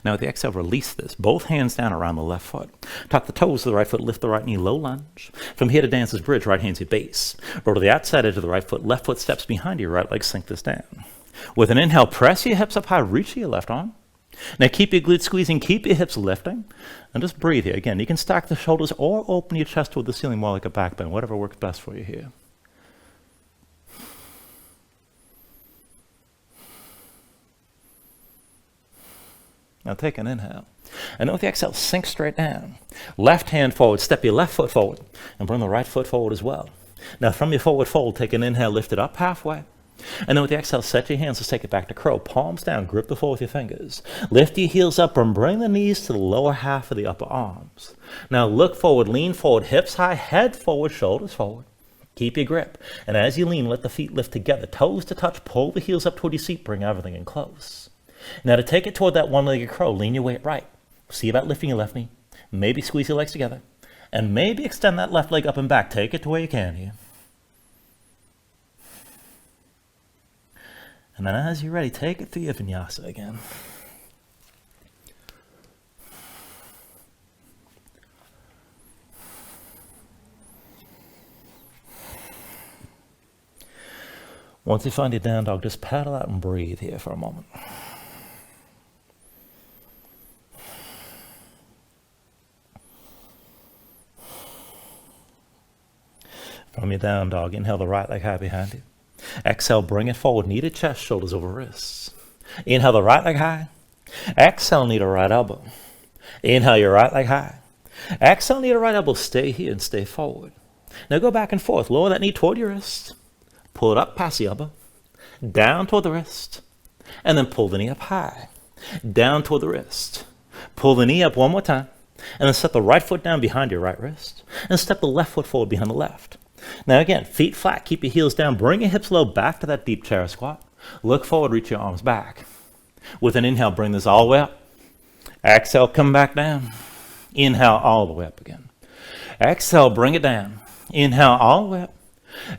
Now with the exhale, release this. Both hands down around the left foot. Tuck the toes to the right foot, lift the right knee, low lunge. From here to dancer's bridge, right hand's your base. Roll to the outside edge of the right foot, left foot steps behind your right leg, sink this down. With an inhale, press your hips up high, reach your left arm. Now keep your glutes squeezing, keep your hips lifting, and just breathe here. Again, you can stack the shoulders or open your chest toward the ceiling more like a back bend, whatever works best for you here. Now take an inhale. And then with the exhale, sink straight down. Left hand forward, step your left foot forward, and bring the right foot forward as well. Now from your forward fold, take an inhale, lift it up halfway. And then with the exhale, set your hands, let's take it back to crow. Palms down, grip the floor with your fingers. Lift your heels up and bring the knees to the lower half of the upper arms. Now look forward, lean forward, hips high, head forward, shoulders forward. Keep your grip. And as you lean, let the feet lift together, toes to touch, pull the heels up toward your seat, bring everything in close. Now to take it toward that one-legged crow, lean your weight right. See about lifting your left knee. Maybe squeeze your legs together. And maybe extend that left leg up and back. Take it to where you can here. And then as you're ready, take it through your vinyasa again. Once you find your down dog, just paddle out and breathe here for a moment. From your down dog, inhale the right leg high behind you. Exhale, bring it forward, knee to chest, shoulders over wrists. Inhale the right leg high. Exhale, knee to right elbow. Inhale your right leg high. Exhale, knee to right elbow, stay here and stay forward. Now go back and forth, lower that knee toward your wrist. Pull it up past the elbow. Down toward the wrist. And then pull the knee up high. Down toward the wrist. Pull the knee up one more time. And then set the right foot down behind your right wrist. And step the left foot forward behind the left. Now again, feet flat, keep your heels down, bring your hips low back to that deep chair squat. Look forward, reach your arms back. With an inhale, bring this all the way up. Exhale, come back down. Inhale, all the way up again. Exhale, bring it down. Inhale, all the way up.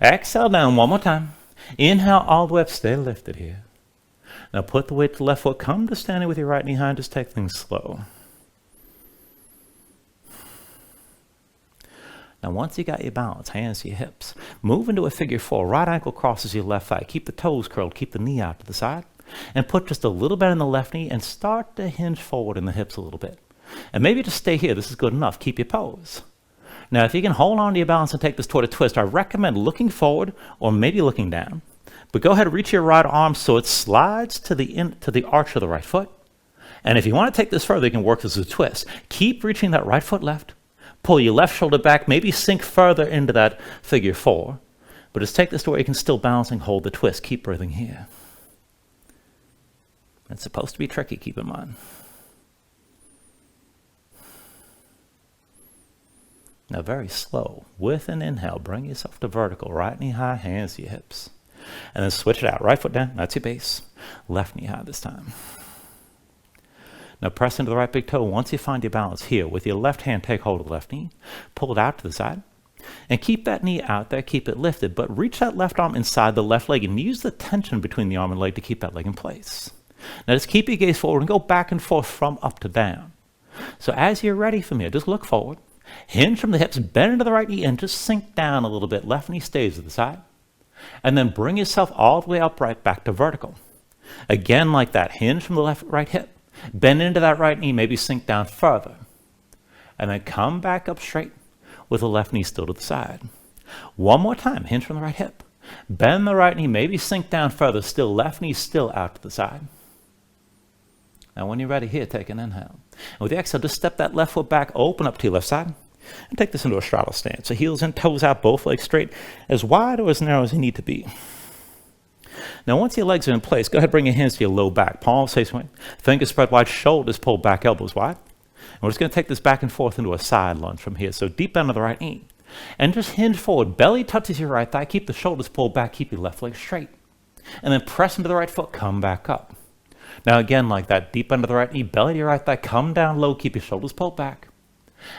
Exhale, down one more time. Inhale, all the way up, stay lifted here. Now put the weight to the left foot, come to standing with your right knee high, just take things slow. Now once you got your balance, hands to your hips, move into a figure four. Right ankle crosses your left thigh. Keep the toes curled, keep the knee out to the side. And put just a little bit in the left knee and start to hinge forward in the hips a little bit. And maybe just stay here, this is good enough. Keep your pose. Now if you can hold on to your balance and take this toward a twist, I recommend looking forward or maybe looking down. But go ahead and reach your right arm so it slides to the arch of the right foot. And if you want to take this further, you can work this as a twist. Keep reaching that right foot left. Pull your left shoulder back, maybe sink further into that figure four. But just take this to where you can still balance and hold the twist. Keep breathing here. It's supposed to be tricky, keep in mind. Now very slow. With an inhale, bring yourself to vertical. Right knee high, hands to your hips. And then switch it out. Right foot down, that's your base. Left knee high this time. Now press into the right big toe. Once you find your balance here, with your left hand, take hold of the left knee. Pull it out to the side. And keep that knee out there, keep it lifted. But reach that left arm inside the left leg and use the tension between the arm and leg to keep that leg in place. Now just keep your gaze forward and go back and forth from up to down. So as you're ready from here, just look forward. Hinge from the hips, bend into the right knee, and just sink down a little bit. Left knee stays to the side. And then bring yourself all the way upright back to vertical. Again, like that, hinge from the right hip. Bend into that right knee, maybe sink down further. And then come back up straight with the left knee still to the side. One more time, hinge from the right hip. Bend the right knee, maybe sink down further, still left knee still out to the side. Now when you're ready here, take an inhale. And with the exhale, just step that left foot back, open up to your left side, and take this into a straddle stance. So heels in, toes out, both legs straight, as wide or as narrow as you need to be. Now once your legs are in place, go ahead and bring your hands to your low back. Palms face away, fingers spread wide, shoulders pulled back, elbows wide. And we're just going to take this back and forth into a side lunge from here. So deep bend of the right knee. And just hinge forward. Belly touches your right thigh. Keep the shoulders pulled back. Keep your left leg straight. And then press into the right foot. Come back up. Now again, like that, deep bend of the right knee. Belly to your right thigh. Come down low. Keep your shoulders pulled back.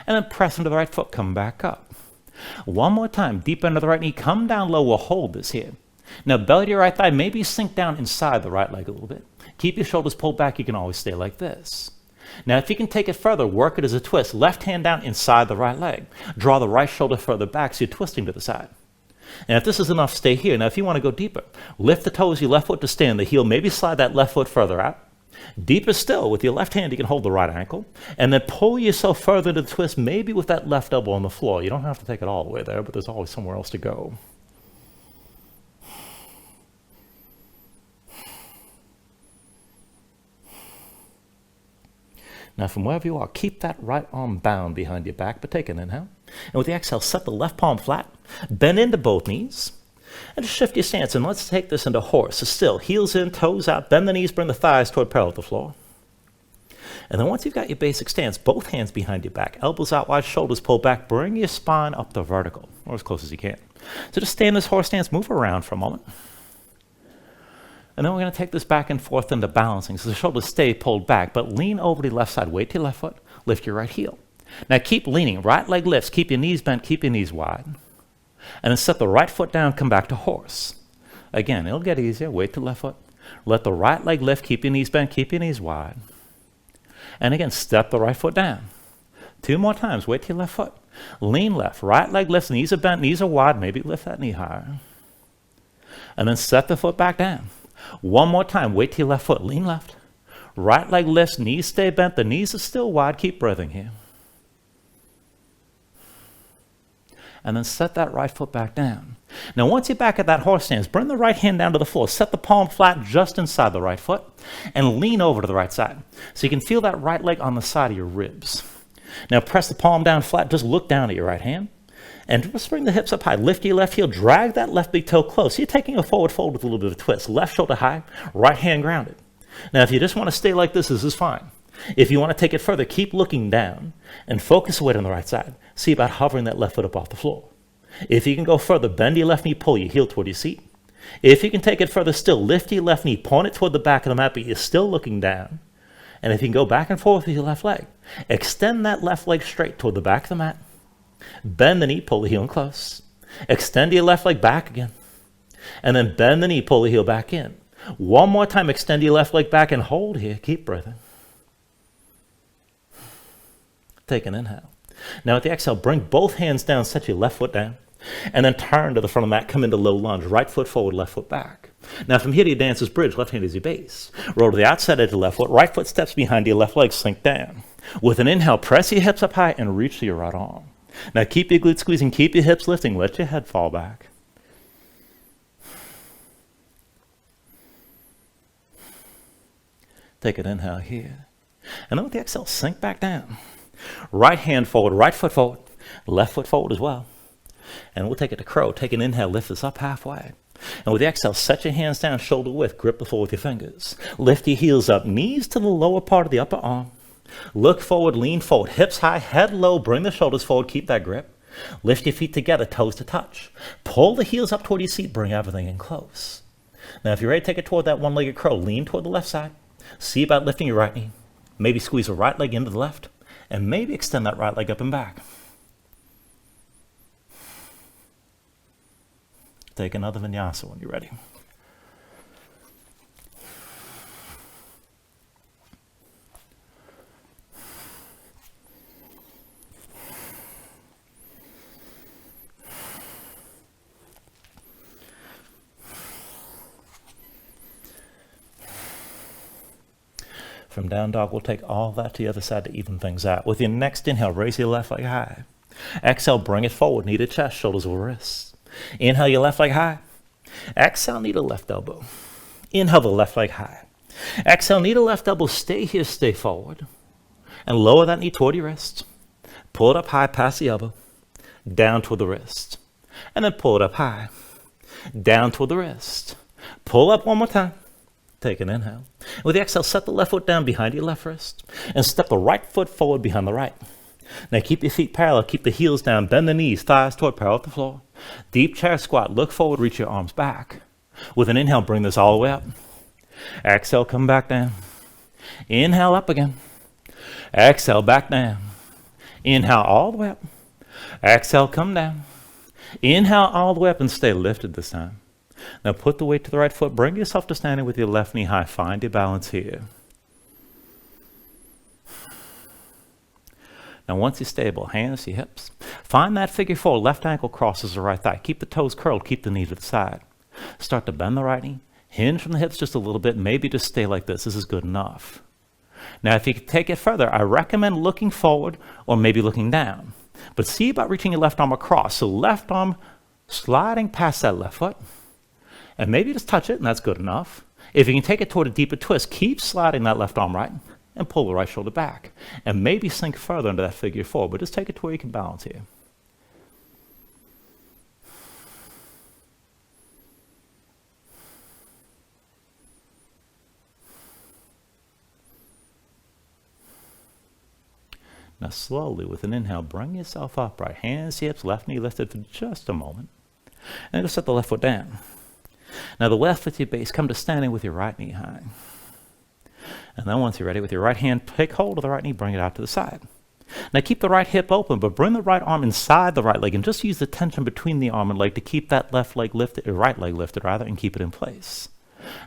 And then press into the right foot. Come back up. One more time. Deep bend of the right knee. Come down low. We'll hold this here. Now belly to your right thigh. Maybe sink down inside the right leg a little bit. Keep your shoulders pulled back. You can always stay like this. Now if you can take it further, work it as a twist. Left hand down inside the right leg. Draw the right shoulder further back so you're twisting to the side. And if this is enough, stay here. Now if you want to go deeper, lift the toes, your left foot to stand, the heel, maybe slide that left foot further out. Deeper still, with your left hand, you can hold the right ankle. And then pull yourself further into the twist, maybe with that left elbow on the floor. You don't have to take it all the way there, but there's always somewhere else to go. Now from wherever you are, keep that right arm bound behind your back, but take an inhale. And with the exhale, set the left palm flat, bend into both knees, and just shift your stance. And let's take this into horse. So still, heels in, toes out, bend the knees, bring the thighs toward parallel with the floor. And then once you've got your basic stance, both hands behind your back, elbows out wide, shoulders pulled back, bring your spine up to vertical, or as close as you can. So just stay in this horse stance, move around for a moment. And then we're going to take this back and forth into balancing. So the shoulders stay pulled back, but lean over to the left side. Weight to your left foot, lift your right heel. Now keep leaning, right leg lifts, keep your knees bent, keep your knees wide. And then set the right foot down, come back to horse. Again, it'll get easier, weight to left foot. Let the right leg lift, keep your knees bent, keep your knees wide. And again, step the right foot down. 2 more times, weight to your left foot. Lean left, right leg lifts, knees are bent, knees are wide, maybe lift that knee higher. And then set the foot back down. 1 more time, weight to your left foot, lean left. Right leg lifts, knees stay bent, the knees are still wide, keep breathing here. And then set that right foot back down. Now once you're back at that horse stance, bring the right hand down to the floor, set the palm flat just inside the right foot, and lean over to the right side. So you can feel that right leg on the side of your ribs. Now press the palm down flat, just look down at your right hand, and just bring the hips up high. Lift your left heel, drag that left big toe close. You're taking a forward fold with a little bit of a twist. Left shoulder high, right hand grounded. Now if you just want to stay like this is fine. If you want to take it further, keep looking down and focus weight on the right side. See about hovering that left foot up off the floor. If you can go further, bend your left knee, pull your heel toward your seat. If you can take it further still, lift your left knee, point it toward the back of the mat, but you're still looking down. And if you can go back and forth with your left leg, extend that left leg straight toward the back of the mat. Bend the knee, pull the heel in close. Extend your left leg back again. And then bend the knee, pull the heel back in. 1 more time, extend your left leg back and hold here. Keep breathing. Take an inhale. Now at the exhale, bring both hands down, set your left foot down, and then turn to the front of the mat, come into low lunge, right foot forward, left foot back. Now from here to your dancer's bridge, left hand is your base. Roll to the outside edge of the left foot, right foot steps behind your left leg, sink down. With an inhale, press your hips up high and reach to your right arm. Now keep your glutes squeezing, keep your hips lifting, let your head fall back. Take an inhale here. And then with the exhale, sink back down. Right hand forward, right foot forward, left foot forward as well. And we'll take it to crow. Take an inhale, lift this up halfway. And with the exhale, set your hands down, shoulder width, grip the floor with your fingers. Lift your heels up, knees to the lower part of the upper arm. Look forward, lean forward, hips high, head low, bring the shoulders forward, keep that grip. Lift your feet together, toes to touch. Pull the heels up toward your seat, bring everything in close. Now if you're ready to take it toward that one-legged crow, lean toward the left side. See about lifting your right knee. Maybe squeeze the right leg into the left. And maybe extend that right leg up and back. Take another vinyasa when you're ready. From down dog, we'll take all that to the other side to even things out. With your next inhale, raise your left leg high. Exhale, bring it forward, knee to chest, shoulders over wrists. Inhale your left leg high. Exhale, knee to left elbow. Inhale the left leg high. Exhale, knee to left elbow, stay here, stay forward. And lower that knee toward your wrist. Pull it up high past the elbow. Down toward the wrist. And then pull it up high. Down toward the wrist. Pull up 1 more time. Take an inhale. With the exhale, set the left foot down behind your left wrist and step the right foot forward behind the right. Now keep your feet parallel, keep the heels down, bend the knees, thighs toward parallel with the floor. Deep chair squat, look forward, reach your arms back. With an inhale, bring this all the way up. Exhale, come back down. Inhale up again. Exhale, back down. Inhale all the way up. Exhale, come down. Inhale all the way up and stay lifted this time. Now put the weight to the right foot. Bring yourself to standing with your left knee high. Find your balance here. Now once you're stable, hands to your hips. Find that figure four. Left ankle crosses the right thigh. Keep the toes curled. Keep the knee to the side. Start to bend the right knee. Hinge from the hips just a little bit. Maybe just stay like this. This is good enough. Now if you can take it further, I recommend looking forward or maybe looking down. But see about reaching your left arm across. So left arm sliding past that left foot. And maybe just touch it, and that's good enough. If you can take it toward a deeper twist, keep sliding that left arm right. and pull the right shoulder back. And maybe sink further into that figure four, but just take it to where you can balance here. Now slowly, with an inhale, bring yourself upright. Hands to hips, left knee lifted for just a moment. And just set the left foot down. Now the left foot to your base, come to standing with your right knee high. And then once you're ready, with your right hand, take hold of the right knee, bring it out to the side. Now keep the right hip open, but bring the right arm inside the right leg and just use the tension between the arm and leg to keep that left leg lifted, or right leg lifted rather, and keep it in place.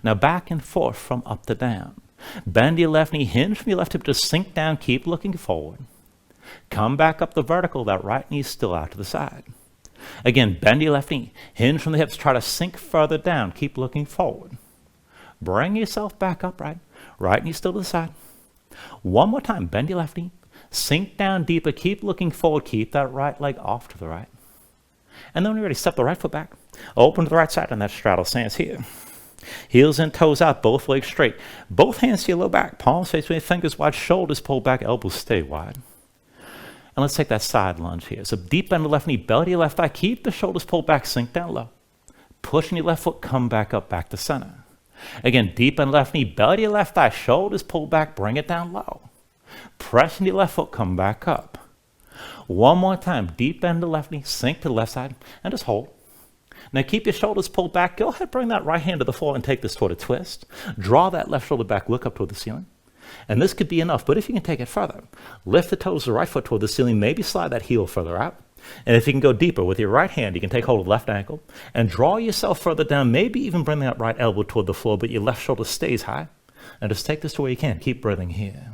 Now back and forth from up to down. Bend your left knee, hinge from your left hip, just sink down, keep looking forward. Come back up the vertical, that right knee is still out to the side. Again, bend your left knee, hinge from the hips, try to sink further down, keep looking forward. Bring yourself back upright, right knee still to the side. One more time, bend your left knee, sink down deeper, keep looking forward, keep that right leg off to the right. And then when you're ready, step the right foot back, open to the right side, and that straddle stance here. Heels and toes out, both legs straight. Both hands to your low back, palms face away, fingers wide, shoulders pulled back, elbows stay wide. And let's take that side lunge here. So deep bend the left knee, belly to your left thigh, keep the shoulders pulled back, sink down low. Pushing your left foot, come back up, back to center. Again, deep bend left knee, belly to your left thigh, shoulders pulled back, bring it down low. Pressing your left foot, come back up. One more time, deep bend the left knee, sink to the left side, and just hold. Now keep your shoulders pulled back. Go ahead, bring that right hand to the floor and take this toward a twist. Draw that left shoulder back, look up toward the ceiling. And this could be enough, but if you can take it further, lift the toes of the right foot toward the ceiling, maybe slide that heel further out. And if you can go deeper with your right hand, you can take hold of the left ankle and draw yourself further down, maybe even bring that right elbow toward the floor, but your left shoulder stays high. And just take this to where you can. Keep breathing here.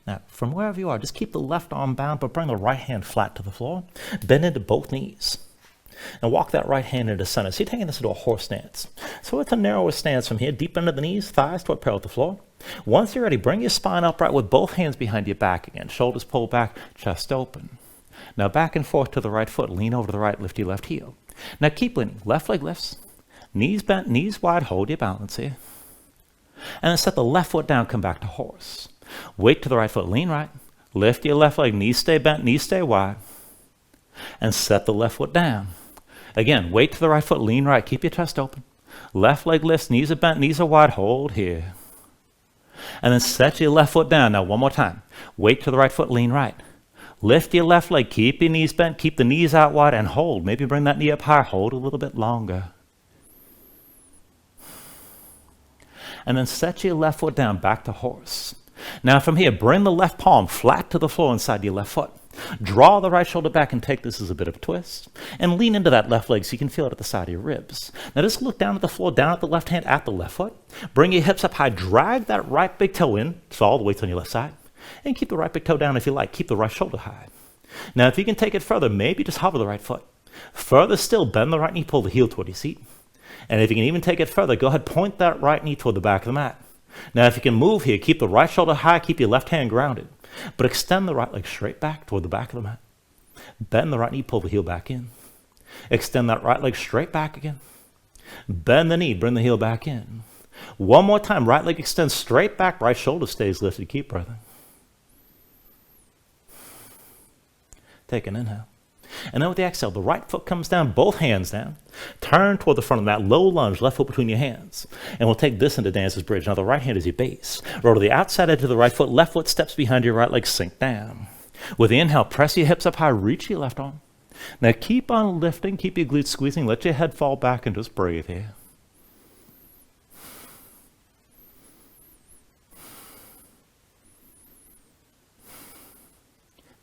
Now, from wherever you are, just keep the left arm bound, but bring the right hand flat to the floor. Bend into both knees. And walk that right hand into center. So you're taking this into a horse stance. So it's a narrower stance from here, deep into the knees, thighs toward parallel with the floor. Once you're ready, bring your spine upright with both hands behind your back again. Shoulders pulled back, chest open. Now back and forth to the right foot, lean over to the right, lift your left heel. Now keep leaning, left leg lifts, knees bent, knees wide, hold your balance here. And then set the left foot down, come back to horse. Weight to the right foot, lean right, lift your left leg, knees stay bent, knees stay wide, and set the left foot down. Again, weight to the right foot, lean right, keep your chest open. Left leg lifts, knees are bent, knees are wide, hold here. And then set your left foot down. Now one more time. Weight to the right foot, lean right. Lift your left leg, keep your knees bent, keep the knees out wide, and hold. Maybe bring that knee up higher, hold a little bit longer. And then set your left foot down, back to horse. Now from here, bring the left palm flat to the floor inside your left foot. Draw the right shoulder back and take this as a bit of a twist. And lean into that left leg so you can feel it at the side of your ribs. Now just look down at the floor, down at the left hand, at the left foot. Bring your hips up high, drag that right big toe in, so all the weight's on your left side. And keep the right big toe down if you like, keep the right shoulder high. Now if you can take it further, maybe just hover the right foot. Further still, bend the right knee, pull the heel toward your seat. And if you can even take it further, go ahead, point that right knee toward the back of the mat. Now if you can move here, keep the right shoulder high, keep your left hand grounded. But extend the right leg straight back toward the back of the mat. Bend the right knee, pull the heel back in. Extend that right leg straight back again. Bend the knee, bring the heel back in. One more time, right leg extends straight back, right shoulder stays lifted. Keep breathing. Take an inhale. And then with the exhale, the right foot comes down, both hands down. Turn toward the front of that low lunge, left foot between your hands. And we'll take this into Dancer's Bridge. Now the right hand is your base. Roll to the outside edge of the right foot, left foot steps behind your right leg, sink down. With the inhale, press your hips up high, reach your left arm. Now keep on lifting, keep your glutes squeezing, let your head fall back and just breathe here.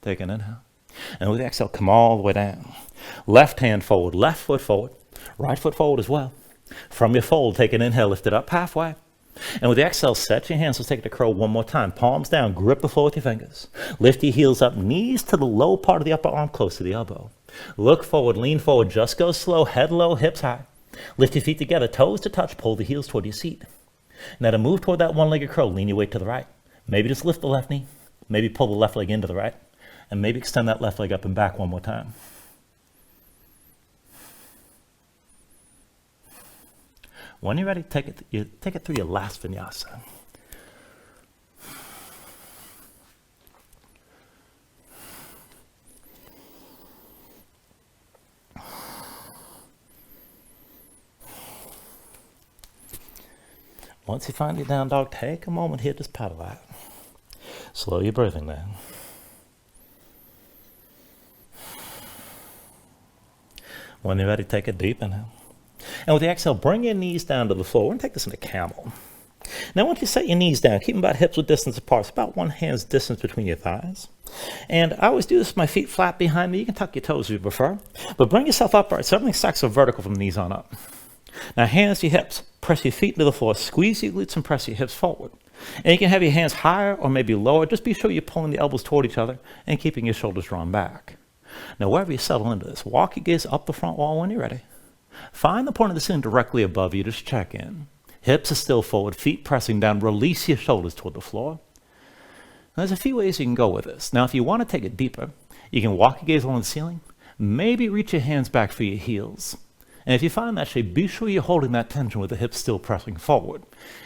Take an inhale. And with the exhale, come all the way down. Left hand forward, left foot forward, right foot forward as well. From your fold, take an inhale, lift it up halfway. And with the exhale, set your hands. Let's take it to curl one more time. Palms down, grip the floor with your fingers. Lift your heels up, knees to the low part of the upper arm, close to the elbow. Look forward, lean forward, just go slow, head low, hips high. Lift your feet together, toes to touch, pull the heels toward your seat. Now to move toward that one-legged curl, lean your weight to the right. Maybe just lift the left knee. Maybe pull the left leg into the right. And maybe extend that left leg up and back one more time. When you're ready, take it through your last vinyasa. Once you find your down dog, take a moment here, just paddle out. Slow your breathing down. When you're ready, take a deep inhale. And with the exhale, bring your knees down to the floor. We're going to take this into camel. Now, once you set your knees down, keep them about hips width distance apart. It's about one hand's distance between your thighs. And I always do this with my feet flat behind me. You can tuck your toes if you prefer. But bring yourself upright so everything stacks so vertical from the knees on up. Now, hands to your hips. Press your feet into the floor. Squeeze your glutes and press your hips forward. And you can have your hands higher or maybe lower. Just be sure you're pulling the elbows toward each other and keeping your shoulders drawn back. Now, wherever you settle into this, walk your gaze up the front wall when you're ready. Find the point of the ceiling directly above you. Just check in. Hips are still forward, feet pressing down. Release your shoulders toward the floor. Now, there's a few ways you can go with this. Now, if you want to take it deeper, you can walk your gaze along the ceiling. Maybe reach your hands back for your heels. And if you find that shape, be sure you're holding that tension with the hips still pressing forward.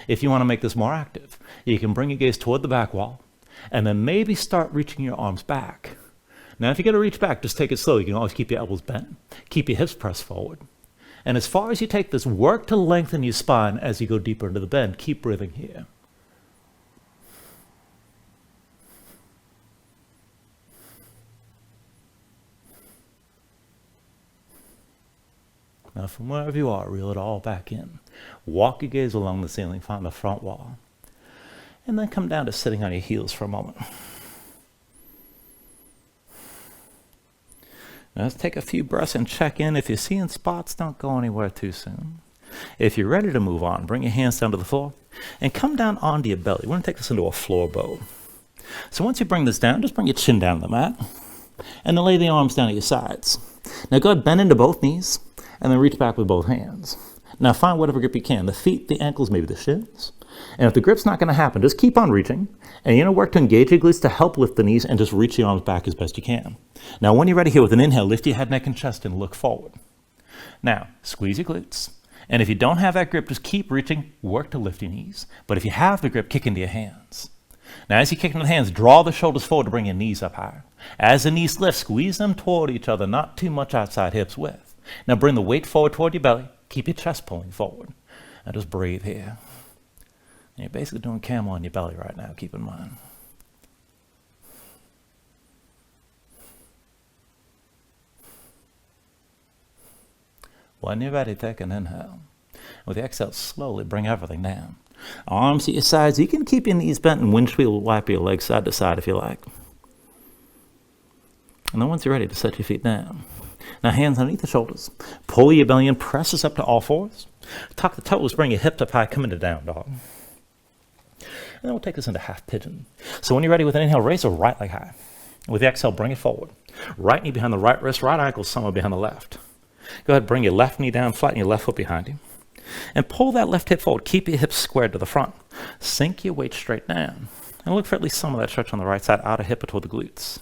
If you want to make this more active, you can bring your gaze toward the back wall and then maybe start reaching your arms back. Now, if you're going to reach back, just take it slow. You can always keep your elbows bent, keep your hips pressed forward. And as far as you take this, work to lengthen your spine as you go deeper into the bend. Keep breathing here. Now, from wherever you are, reel it all back in. Walk your gaze along the ceiling, find the front wall. And then come down to sitting on your heels for a moment. Now, let's take a few breaths and check in. If you're seeing spots, don't go anywhere too soon. If you're ready to move on, bring your hands down to the floor and come down onto your belly. We're going to take this into a floor bow. So once you bring this down, just bring your chin down to the mat and then lay the arms down at your sides. Now, go ahead, bend into both knees and then reach back with both hands. Now, find whatever grip you can, the feet, the ankles, maybe the shins. And if the grip's not going to happen, just keep on reaching. And you're going to work to engage your glutes to help lift the knees and just reach the arms back as best you can. Now, when you're ready here with an inhale, lift your head, neck, and chest and look forward. Now, squeeze your glutes. And if you don't have that grip, just keep reaching, work to lift your knees. But if you have the grip, kick into your hands. Now, as you kick into the hands, draw the shoulders forward to bring your knees up higher. As the knees lift, squeeze them toward each other, not too much outside hips width. Now, bring the weight forward toward your belly. Keep your chest pulling forward. And just breathe here. And you're basically doing camel on your belly right now, keep in mind. When you're ready, take an inhale. With the exhale, slowly bring everything down. Arms at your sides. You can keep your knees bent and windshield wipe your legs side to side if you like. And then once you're ready, to set your feet down. Now, hands underneath the shoulders. Pull your belly in, press this up to all fours. Tuck the toes, bring your hips up high, come into down dog. And then we'll take this into half pigeon. So when you're ready with an inhale, raise the right leg high. With the exhale, bring it forward. Right knee behind the right wrist, right ankle somewhere behind the left. Go ahead, bring your left knee down, flatten your left foot behind you. And pull that left hip forward. Keep your hips squared to the front. Sink your weight straight down. And look for at least some of that stretch on the right side, outer hip or toward the glutes.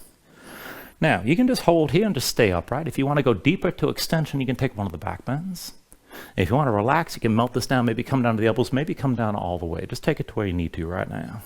Now, you can just hold here and just stay upright. If you want to go deeper to extension, you can take one of the back bends. If you want to relax, you can melt this down, maybe come down to the elbows, maybe come down all the way. Just take it to where you need to right now.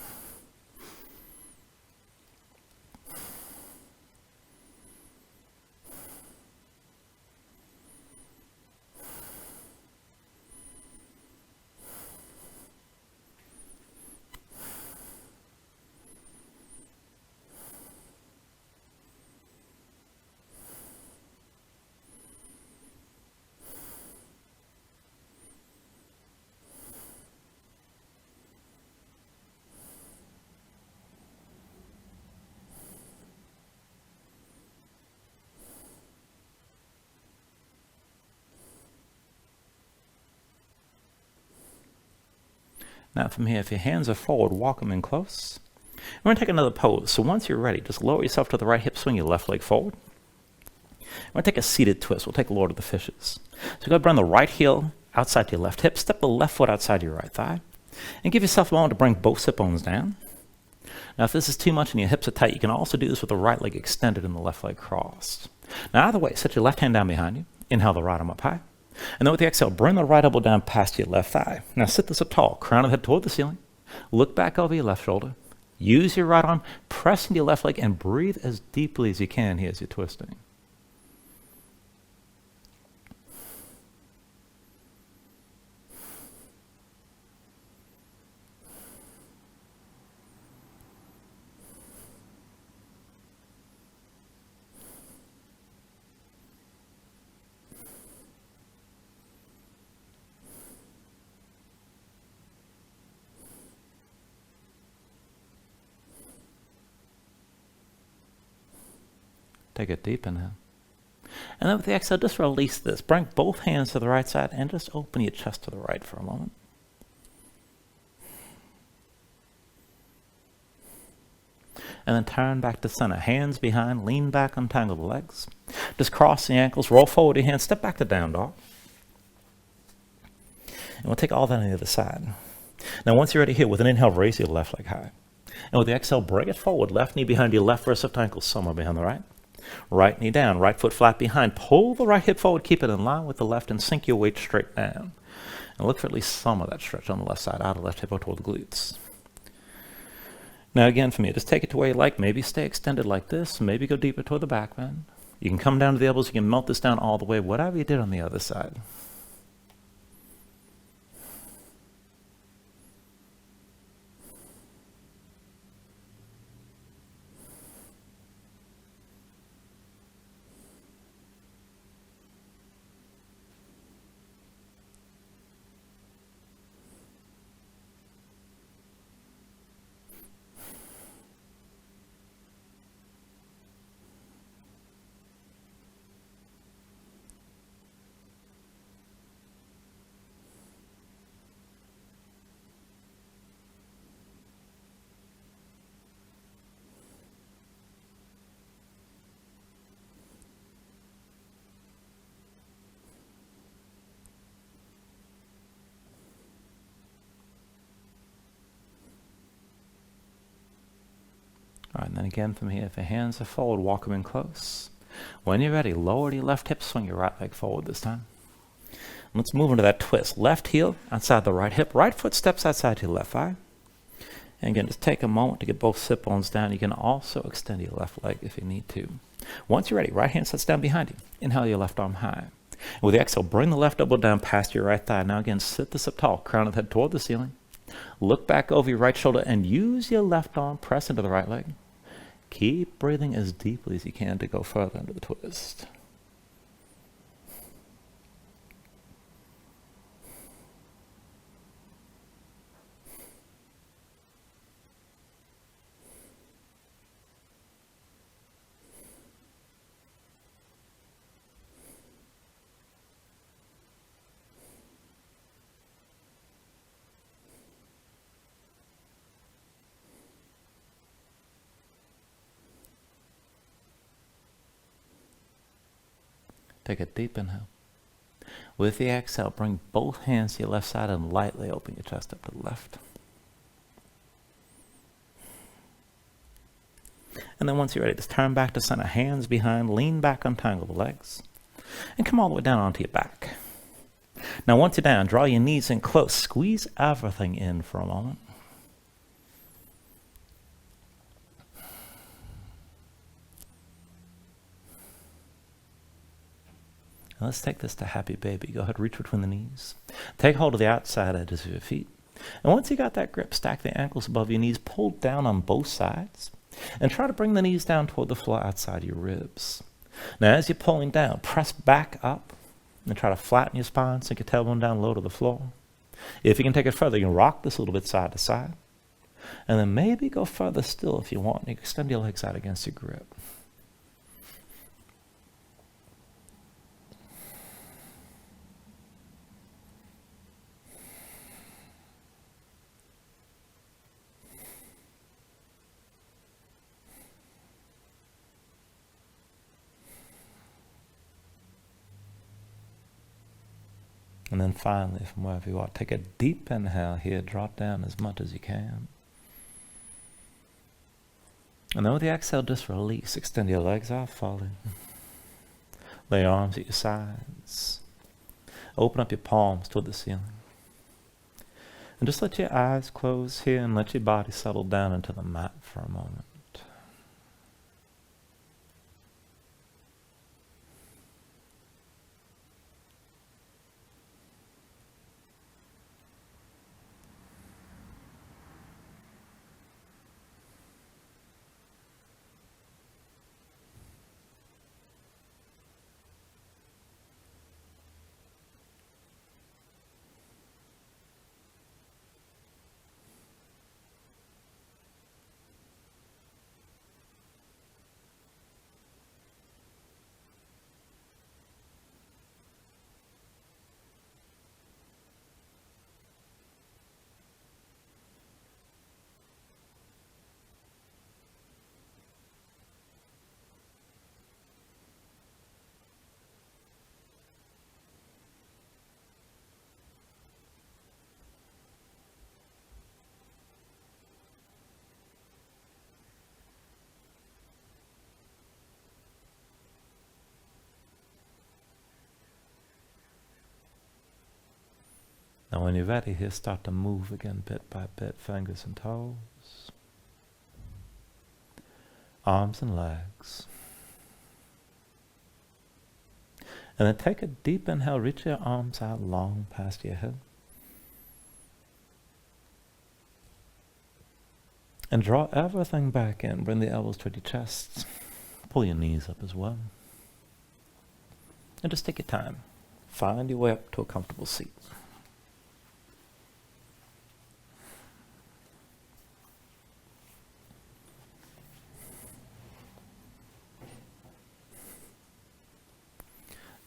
Now from here, if your hands are forward, walk them in close. We're going to take another pose. So once you're ready, just lower yourself to the right hip, swing your left leg forward. We're going to take a seated twist. We'll take Lord of the Fishes. So go ahead, bring the right heel outside to your left hip, step the left foot outside your right thigh, and give yourself a moment to bring both sit bones down. Now, if this is too much and your hips are tight, you can also do this with the right leg extended and the left leg crossed. Now, either way, set your left hand down behind you. Inhale the right arm up high. And then with the exhale, bring the right elbow down past your left thigh. Now, sit this up tall, crown of the head toward the ceiling. Look back over your left shoulder. Use your right arm, press into your left leg, and breathe as deeply as you can here as you're twisting. Take a deep inhale. And then with the exhale, just release this. Bring both hands to the right side and just open your chest to the right for a moment. And then turn back to center. Hands behind, lean back, untangle the legs. Just cross the ankles, roll forward your hands, step back to down dog. And we'll take all that on the other side. Now once you're ready here, with an inhale, raise your left leg high. And with the exhale, bring it forward. Left knee behind your left wrist, left ankle somewhere behind the right. Right knee down, right foot flat behind. Pull the right hip forward, keep it in line with the left, and sink your weight straight down. And look for at least some of that stretch on the left side, out of the left hip toward the glutes. Now again, for me, just take it to where you like. Maybe stay extended like this. Maybe go deeper toward the back bend. You can come down to the elbows. You can melt this down all the way, whatever you did on the other side. All right, and then again from here, if your hands are forward, walk them in close. When you're ready, lower your left hip, swing your right leg forward this time. Let's move into that twist. Left heel outside the right hip, right foot steps outside your left thigh. And again, just take a moment to get both sit bones down. You can also extend your left leg if you need to. Once you're ready, right hand sits down behind you. Inhale your left arm high. And with the exhale, bring the left elbow down past your right thigh. Now again, sit this up tall, crown of the head toward the ceiling. Look back over your right shoulder and use your left arm, press into the right leg. Keep breathing as deeply as you can to go further into the twist. Take a deep inhale. With the exhale, bring both hands to your left side and lightly open your chest up to the left. And then once you're ready, just turn back to center. Hands behind, lean back, untangle the legs. And come all the way down onto your back. Now once you're down, draw your knees in close. Squeeze everything in for a moment. Let's take this to happy baby. Go ahead, reach between the knees. Take hold of the outside edges of your feet. And once you got that grip, stack the ankles above your knees, pull down on both sides, and try to bring the knees down toward the floor outside your ribs. Now, as you're pulling down, press back up and try to flatten your spine, sink your tailbone down low to the floor. If you can take it further, you can rock this a little bit side to side. And then maybe go further still if you want. You can extend your legs out against your grip. And then finally, from wherever you are, take a deep inhale here, drop down as much as you can. And then with the exhale, just release. Extend your legs out, falling. Lay your arms at your sides. Open up your palms toward the ceiling. And just let your eyes close here and let your body settle down into the mat for a moment. Now when you're ready, here start to move again bit by bit, fingers and toes, arms and legs. And then take a deep inhale, reach your arms out long past your head. And draw everything back in, bring the elbows toward your chest, pull your knees up as well. And just take your time, find your way up to a comfortable seat.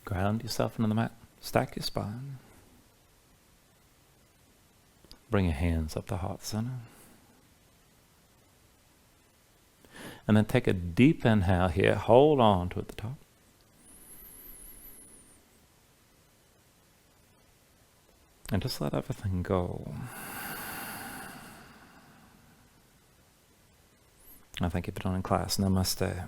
Ground yourself into the mat. Stack your spine. Bring your hands up to heart center. And then take a deep inhale here. Hold on to it at the top. And just let everything go. I think you've been on in class. Namaste.